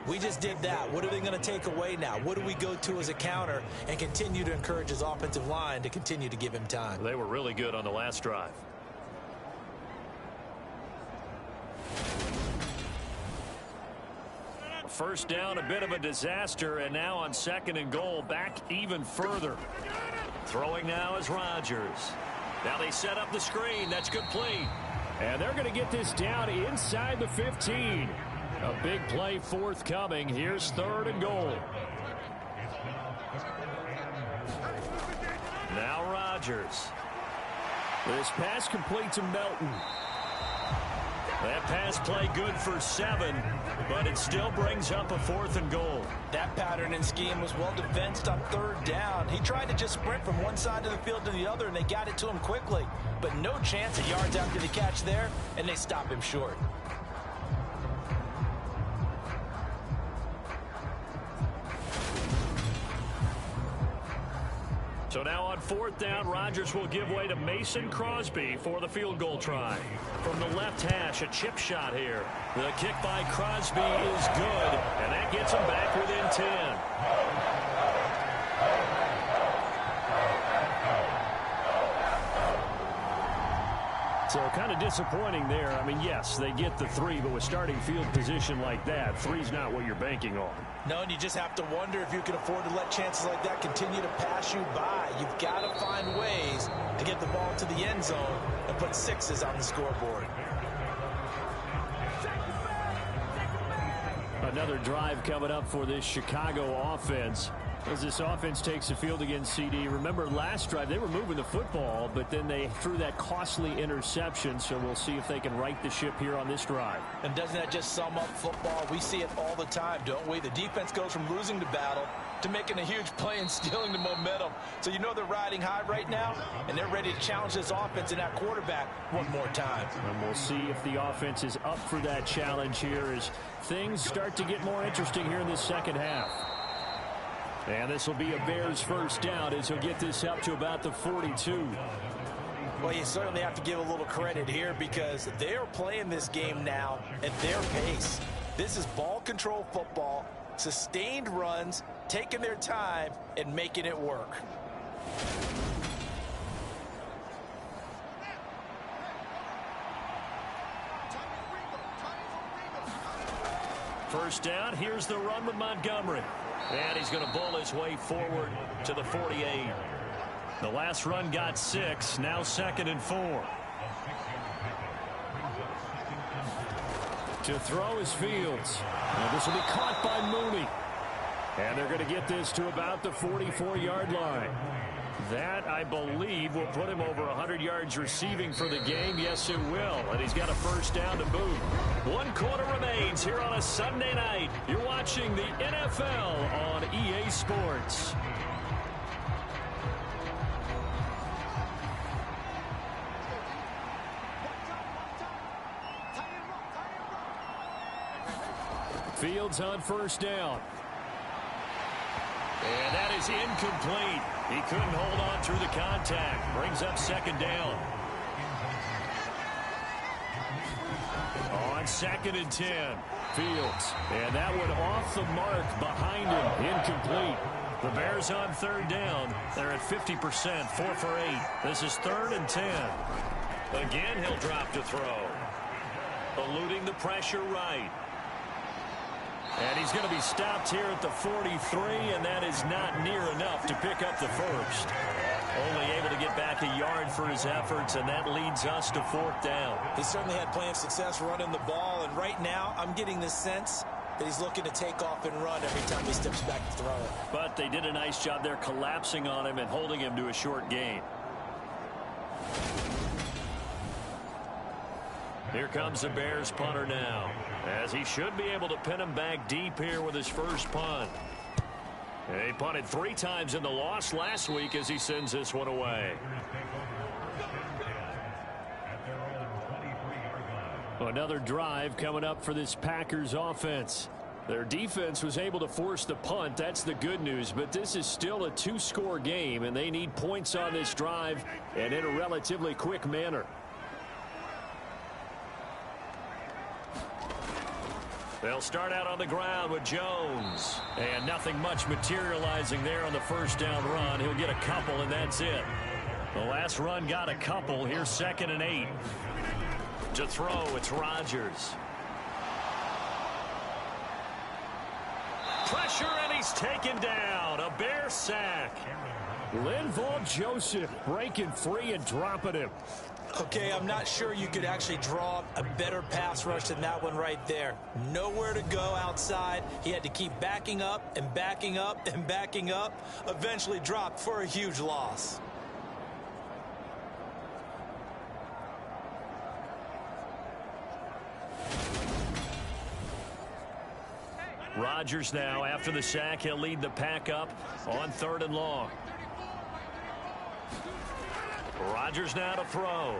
we just did that. What are they going to take away now? What do we go to as a counter? And continue to encourage his offensive line to continue to give him time. They were really good on the last drive. First down, a bit of a disaster, and now on 2nd and goal, back even further. Throwing now is Rodgers. Now they set up the screen. That's complete. And they're going to get this down inside the 15. A big play forthcoming. Here's 3rd and goal. Now Rodgers. This pass complete to Melton. That pass play good for 7, but it still brings up a 4th and goal. That pattern and scheme was well defensed on 3rd down. He tried to just sprint from one side of the field to the other, and they got it to him quickly. But no chance of yards after the catch there, and they stop him short. So now on 4th down, Rodgers will give way to Mason Crosby for the field goal try. From the left hash, a chip shot here. The kick by Crosby is good, and that gets him back within 10. So kind of disappointing there. I mean, yes, they get the 3, but with starting field position like that, 3's not what you're banking on. No, and you just have to wonder if you can afford to let chances like that continue to pass you by. You've got to find ways to get the ball to the end zone and put 6s on the scoreboard. Another drive coming up for this Chicago offense. As this offense takes the field against CD. Remember last drive, they were moving the football, but then they threw that costly interception, so we'll see if they can right the ship here on this drive. And doesn't that just sum up football? We see it all the time, don't we? The defense goes from losing the battle to making a huge play and stealing the momentum. So you know they're riding high right now, and they're ready to challenge this offense and that quarterback one more time. And we'll see if the offense is up for that challenge here as things start to get more interesting here in this second half. And this will be a Bears first down as he'll get this up to about the 42. Well, you certainly have to give a little credit here because they're playing this game now at their pace. This is ball control football, sustained runs, taking their time, and making it work. First down, here's the run with Montgomery. And he's going to bull his way forward to the 48. The last run got 6, now 2nd and 4. To throw is Fields. Now this will be caught by Mooney. And they're going to get this to about the 44-yard line. That, I believe, will put him over 100 yards receiving for the game. Yes, it will. And he's got a first down to boot. 1 quarter remains here on a Sunday night. You're watching the NFL on EA Sports. Fields on first down. And that is incomplete. He couldn't hold on through the contact. Brings up 2nd down. On 2nd and 10. Fields. And that one off the mark behind him. Incomplete. The Bears on 3rd down. They're at 50%, 4 for 8. This is 3rd and 10. Again, he'll drop to throw. Eluding the pressure right. And he's going to be stopped here at the 43, and that is not near enough to pick up the first. Only able to get back a yard for his efforts, and that leads us to 4th down. He certainly had plenty of success running the ball, and right now I'm getting the sense that he's looking to take off and run every time he steps back to throw it. But they did a nice job there collapsing on him and holding him to a short gain. Here comes the Bears punter now, as he should be able to pin him back deep here with his first punt. He punted 3 times in the loss last week as he sends this one away. Another drive coming up for this Packers offense. Their defense was able to force the punt. That's the good news. But this is still a 2-score game, and they need points on this drive and in a relatively quick manner. They'll start out on the ground with Jones. And nothing much materializing there on the first down run. He'll get a couple, and that's it. The last run got a couple. Here's 2nd and 8. To throw, it's Rodgers. Pressure, and he's taken down. A Bear sack. Linval Joseph breaking free and dropping him. Okay, I'm not sure you could actually draw a better pass rush than that one right there. Nowhere to go outside. He had to keep backing up and backing up and backing up. Eventually dropped for a huge loss. Rodgers now, after the sack, he'll lead the pack up on 3rd and long. Rodgers now to throw.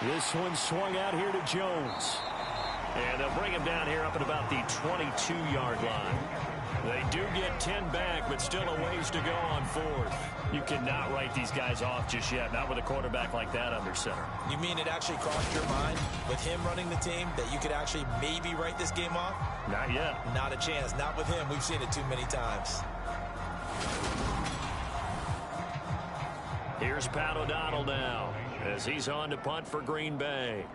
This one swung out here to Jones. And they'll bring him down here up at about the 22-yard line. They do get 10 back, but still a ways to go on 4th. You cannot write these guys off just yet, not with a quarterback like that under center. You mean it actually crossed your mind with him running the team that you could actually maybe write this game off? Not yet. Not a chance. Not with him. We've seen it too many times. Here's Pat O'Donnell now as he's on to punt for Green Bay.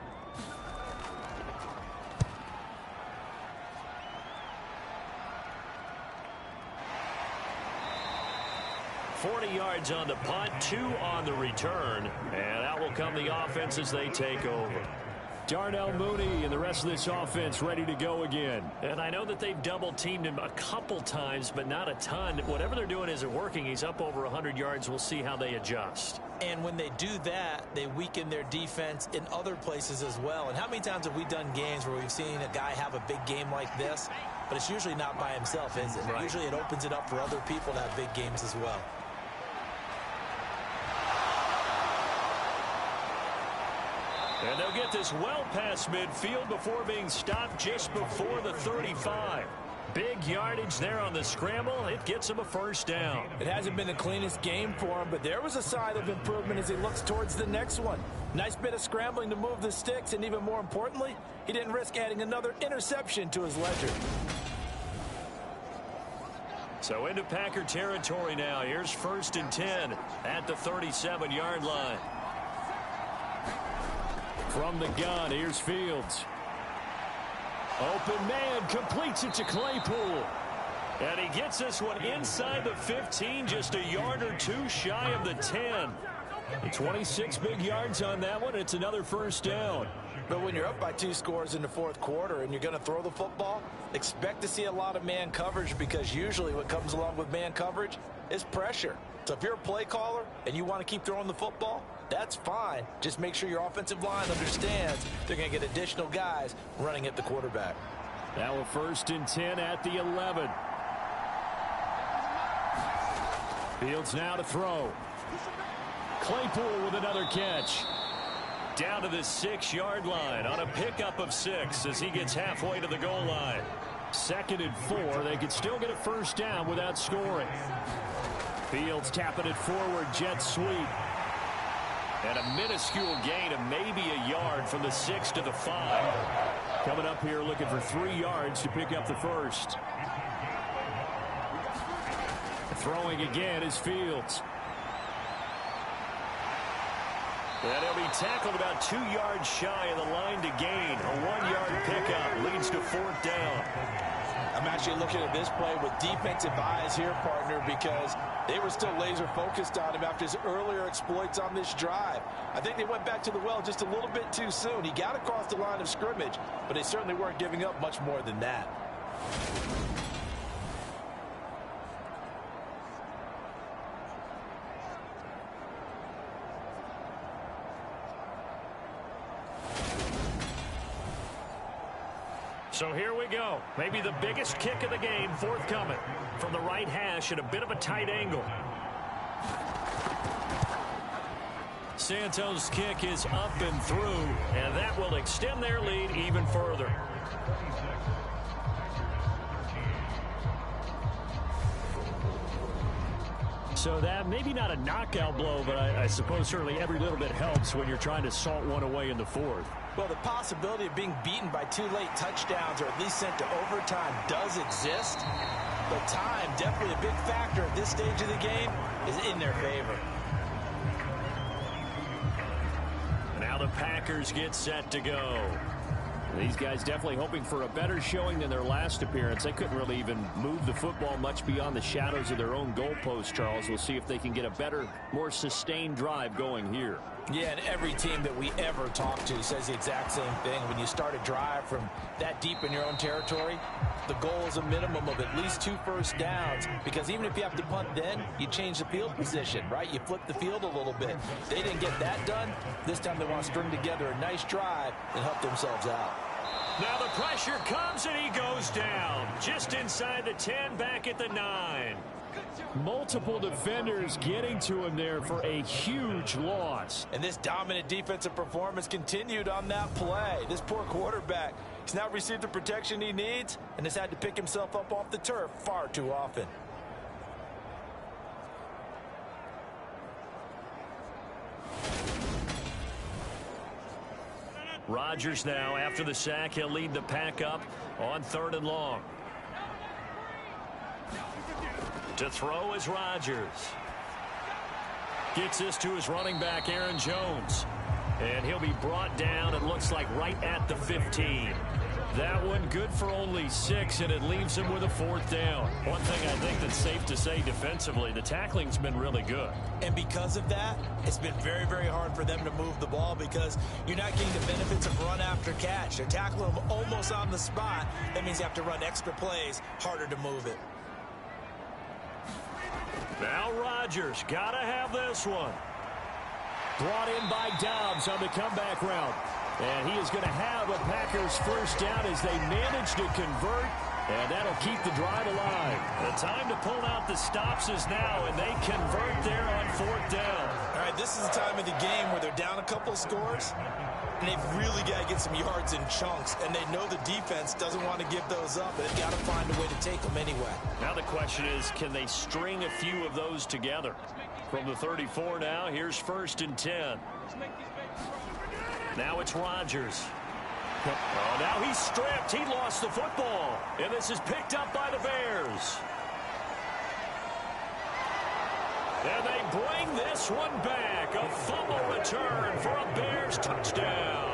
.40 yards on the punt, 2 on the return, and out will come the offense as they take over. Darnell Mooney and the rest of this offense ready to go again. And I know that they've double-teamed him a couple times, but not a ton. Whatever they're doing isn't working. He's up over 100 yards. We'll see how they adjust. And when they do that, they weaken their defense in other places as well. And how many times have we done games where we've seen a guy have a big game like this, but it's usually not by himself, is it? Right. Usually it opens it up for other people to have big games as well. And they'll get this well past midfield before being stopped just before the 35. Big yardage there on the scramble. It gets him a first down. It hasn't been the cleanest game for him, but there was a sign of improvement as he looks towards the next one. Nice bit of scrambling to move the sticks, and even more importantly, he didn't risk adding another interception to his ledger. So into Packer territory now. Here's 1st and 10 at the 37-yard line. From the gun, here's Fields. Open man, completes it to Claypool. And he gets this one inside the 15, just a yard or 2 shy of the 10. 26 big yards on that one. It's another first down. But when you're up by 2 scores in the 4th quarter and you're going to throw the football, expect to see a lot of man coverage, because usually what comes along with man coverage is pressure. So if you're a play caller and you want to keep throwing the football, that's fine. Just make sure your offensive line understands they're going to get additional guys running at the quarterback. Now a 1st and 10 at the 11. Fields now to throw. Claypool with another catch. Down to the 6-yard line on a pickup of 6 as he gets halfway to the goal line. 2nd and 4. They could still get a first down without scoring. Fields tapping it forward. Jet sweep. And a minuscule gain of maybe a yard from the 6 to the 5. Coming up here looking for 3 yards to pick up the first. Throwing again is Fields. And he'll be tackled about 2 yards shy of the line to gain. A 1-yard pickup leads to 4th down. I'm actually looking at this play with defensive eyes here, partner, because they were still laser focused on him after his earlier exploits on this drive. I think they went back to the well just a little bit too soon. He got across the line of scrimmage, but they certainly weren't giving up much more than that. So here we go. Maybe the biggest kick of the game forthcoming from the right hash at a bit of a tight angle. Santos' kick is up and through, and that will extend their lead even further. So that maybe not a knockout blow, but I suppose certainly every little bit helps when you're trying to salt one away in the fourth. Well, the possibility of being beaten by 2 late touchdowns or at least sent to overtime does exist. But time, definitely a big factor at this stage of the game, is in their favor. Now the Packers get set to go. These guys definitely hoping for a better showing than their last appearance. They couldn't really even move the football much beyond the shadows of their own goalpost, Charles. We'll see if they can get a better, more sustained drive going here. Yeah, and every team that we ever talk to says the exact same thing. When you start a drive from that deep in your own territory, the goal is a minimum of at least 2 first downs, because even if you have to punt then, you change the field position, right? You flip the field a little bit. They didn't get that done. This time they want to string together a nice drive and help themselves out. Now the pressure comes and he goes down. Just inside the 10, back at the 9. Multiple defenders getting to him there for a huge loss. And this dominant defensive performance continued on that play. This poor quarterback, he's not received the protection he needs and has had to pick himself up off the turf far too often. Rodgers now, after the sack, he'll lead the pack up on 3rd and long. To throw is Rodgers. Gets this to his running back, Aaron Jones. And he'll be brought down, it looks like, right at the 15. That one good for only 6, and it leaves him with a 4th down. One thing I think that's safe to say defensively, the tackling's been really good. And because of that, it's been very, very hard for them to move the ball because you're not getting the benefits of run after catch. They're tackling them almost on the spot. That means you have to run extra plays, harder to move it. Now Rodgers, gotta have this one. Brought in by Dobbs on the comeback route. And he is going to have a Packers first down as they manage to convert. And that'll keep the drive alive. The time to pull out the stops is now, and they convert there on 4th down. All right, this is the time of the game where they're down a couple of scores, and they've really got to get some yards in chunks, and they know the defense doesn't want to give those up, but they've got to find a way to take them anyway. Now the question is, can they string a few of those together? From the 34 now, here's 1st and 10. Now it's Rodgers. Oh, now he's stripped. He lost the football. And this is picked up by the Bears. And they bring this one back. A fumble return for a Bears touchdown.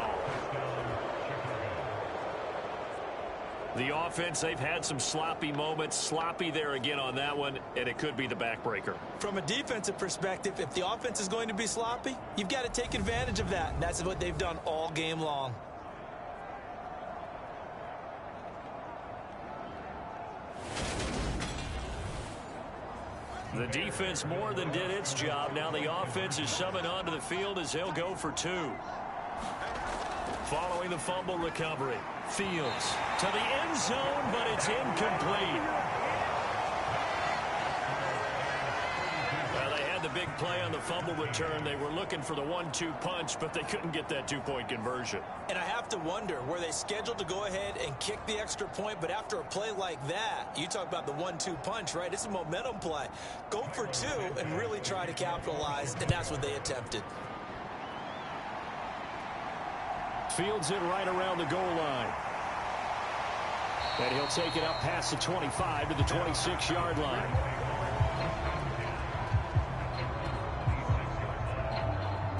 The offense, they've had some sloppy moments. Sloppy there again on that one, and it could be the backbreaker. From a defensive perspective, if the offense is going to be sloppy, you've got to take advantage of that. And that's what they've done all game long. The defense more than did its job. Now the offense is summoned onto the field as they'll go for 2. Following the fumble recovery, Fields to the end zone, but it's incomplete. Well, they had the big play on the fumble return. They were looking for the 1-2 punch, but they couldn't get that 2-point conversion. And I have to wonder, were they scheduled to go ahead and kick the extra point, but after a play like that, you talk about the 1-2 punch, right? It's a momentum play. Go for 2 and really try to capitalize, and that's what they attempted. Fields it right around the goal line. And he'll take it up past the 25 to the 26-yard line.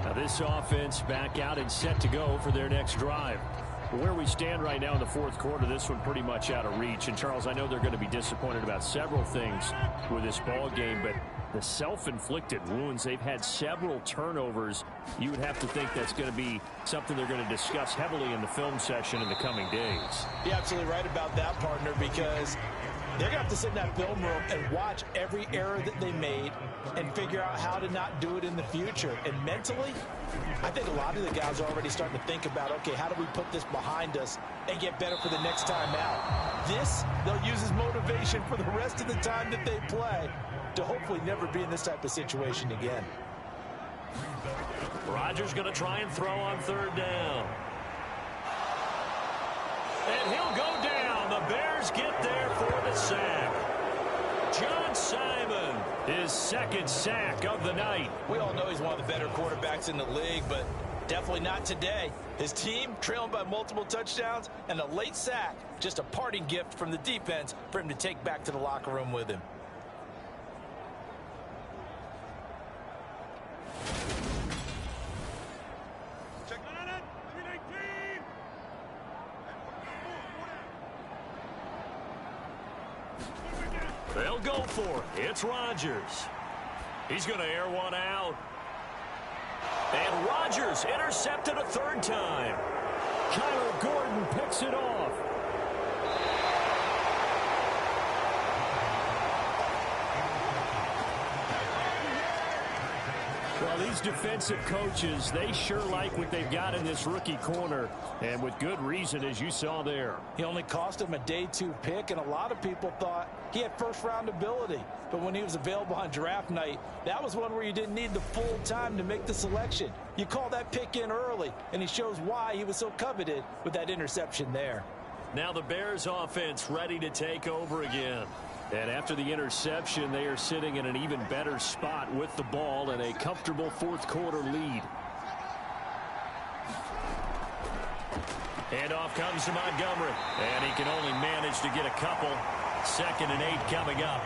Now this offense back out and set to go for their next drive. Where we stand right now in the fourth quarter, this one pretty much out of reach. And, Charles, I know they're going to be disappointed about several things with this ball game, but the self-inflicted wounds, they've had several turnovers. You would have to think that's going to be something they're going to discuss heavily in the film session in the coming days. You're absolutely right about that, partner, because they're going to have to sit in that film room and watch every error that they made and figure out how to not do it in the future. And mentally, I think a lot of the guys are already starting to think about, okay, how do we put this behind us and get better for the next time out? This, they'll use as motivation for the rest of the time that they play to hopefully never be in this type of situation again. Rodgers going to try and throw on third down. And he'll go down. The Bears get there for the sack. John Simon, his second sack of the night. We all know he's one of the better quarterbacks in the league, but definitely not today. His team trailing by multiple touchdowns and a late sack, just a parting gift from the defense for him to take back to the locker room with him. They'll go for it. It's Rodgers. He's going to air one out. And Rodgers intercepted a third time. Kyler Gordon picks it off. Well, these defensive coaches, they sure like what they've got in this rookie corner, and with good reason, as you saw there. He only cost him a day 2 pick, and a lot of people thought he had first-round ability. But when he was available on draft night, that was one where you didn't need the full time to make the selection. You call that pick in early, and he shows why he was so coveted with that interception there. Now the Bears offense ready to take over again. And after the interception, they are sitting in an even better spot with the ball and a comfortable fourth quarter lead. Handoff comes to Montgomery. And he can only manage to get a couple. 2nd and 8 coming up.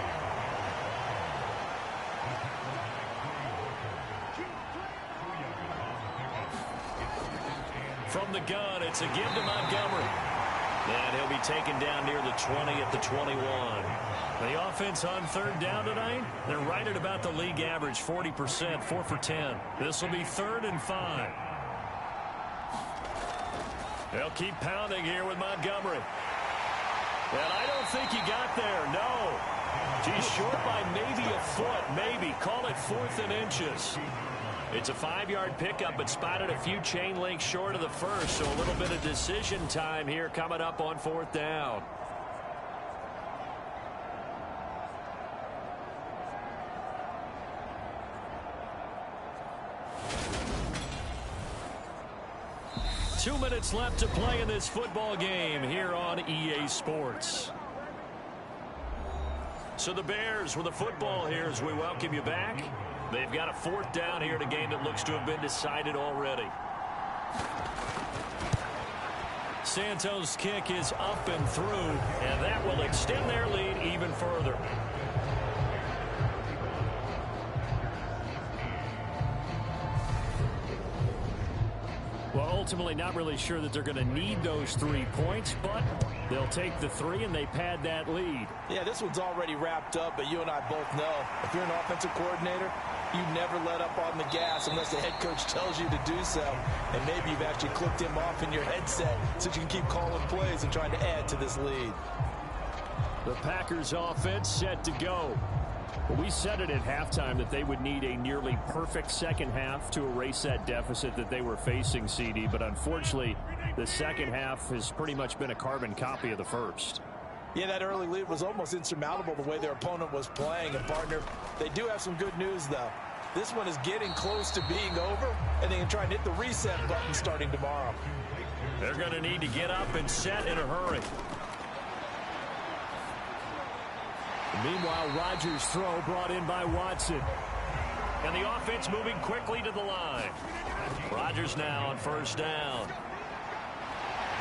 From the gun, it's a give to Montgomery. And he'll be taken down near the 20 at the 21. The offense on third down tonight, they're right at about the league average, 40%, 4 for 10. This will be 3rd and 5. They'll keep pounding here with Montgomery. And I don't think he got there, no. He's short by maybe a foot, maybe. Call it 4th and inches. It's a 5-yard pickup, but spotted a few chain links short of the first, so a little bit of decision time here coming up on 4th down. Two minutes left to play in this football game here on EA Sports. So the Bears with the football here as we welcome you back. They've got a 4th down here in a game that looks to have been decided already. Santos' kick is up and through, and that will extend their lead even further. Well, ultimately not really sure that they're going to need those 3 points, but they'll take the 3 and they pad that lead. Yeah, this one's already wrapped up, but you and I both know if you're an offensive coordinator, you never let up on the gas unless the head coach tells you to do so. And maybe you've actually clicked him off in your headset so you can keep calling plays and trying to add to this lead. The Packers offense set to go. Well, we said it at halftime that they would need a nearly perfect second half to erase that deficit that they were facing, CD. But unfortunately, the second half has pretty much been a carbon copy of the first. Yeah, that early lead was almost insurmountable the way their opponent was playing. And, partner, they do have some good news, though. This one is getting close to being over, and they can try and hit the reset button starting tomorrow. They're going to need to get up and set in a hurry. Meanwhile, Rodgers' throw brought in by Watson. And the offense moving quickly to the line. Rodgers now on 1st down.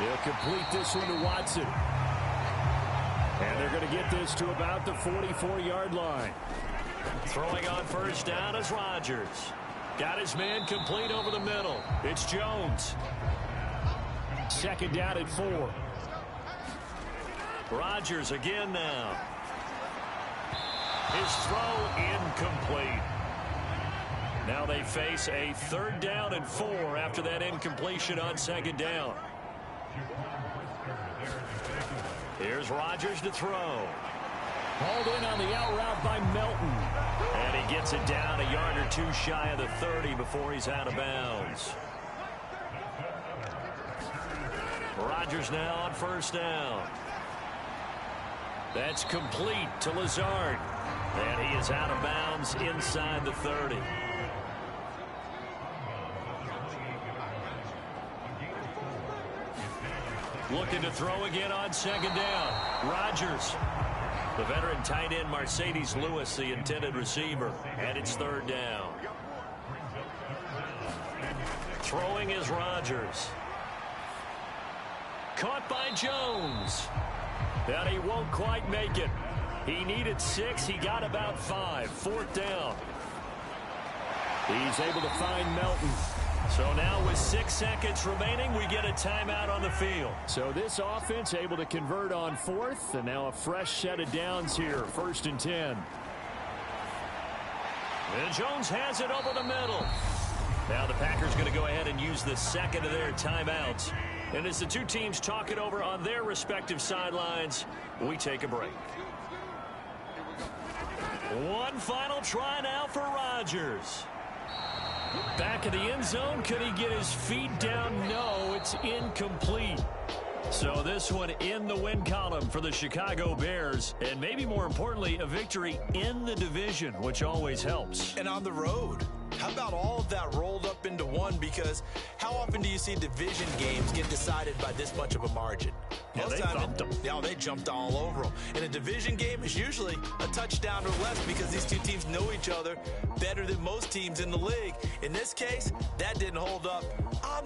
He'll complete this one to Watson. And they're going to get this to about the 44-yard line. Throwing on 1st down is Rodgers. Got his man complete over the middle. It's Jones. second down and 4. Rodgers again now. His throw incomplete. Now they face a third down and 4 after that incompletion on second down. Here's Rodgers to throw. Hauled in on the out route by Melton. And he gets it down a yard or two shy of the 30 before he's out of bounds. Rodgers now on first down. That's complete to Lazard. And he is out of bounds inside the 30. Looking to throw again on second down. Rodgers. The veteran tight end Mercedes Lewis, the intended receiver. And it's third down. Throwing is Rodgers. Caught by Jones. And he won't quite make it. He needed 6. He got about 5. Fourth down. He's able to find Melton. So now with 6 seconds remaining, we get a timeout on the field. So this offense able to convert on fourth, and now a fresh set of downs here. First and 10. And Jones has it over the middle. Now the Packers going to go ahead and use the second of their timeouts. And as the two teams talk it over on their respective sidelines, we take a break. One final try now for Rodgers. Back in the end zone. Could he get his feet down? No, it's incomplete. So this one in the win column for the Chicago Bears. And maybe more importantly, a victory in the division, which always helps. And on the road. How about all of that rolled up into one? Because how often do you see division games get decided by this much of a margin? Most they thumped them. Yeah, they jumped all over them. And a division game is usually a touchdown or less because these two teams know each other better than most teams in the league. In this case, that didn't hold up. I'm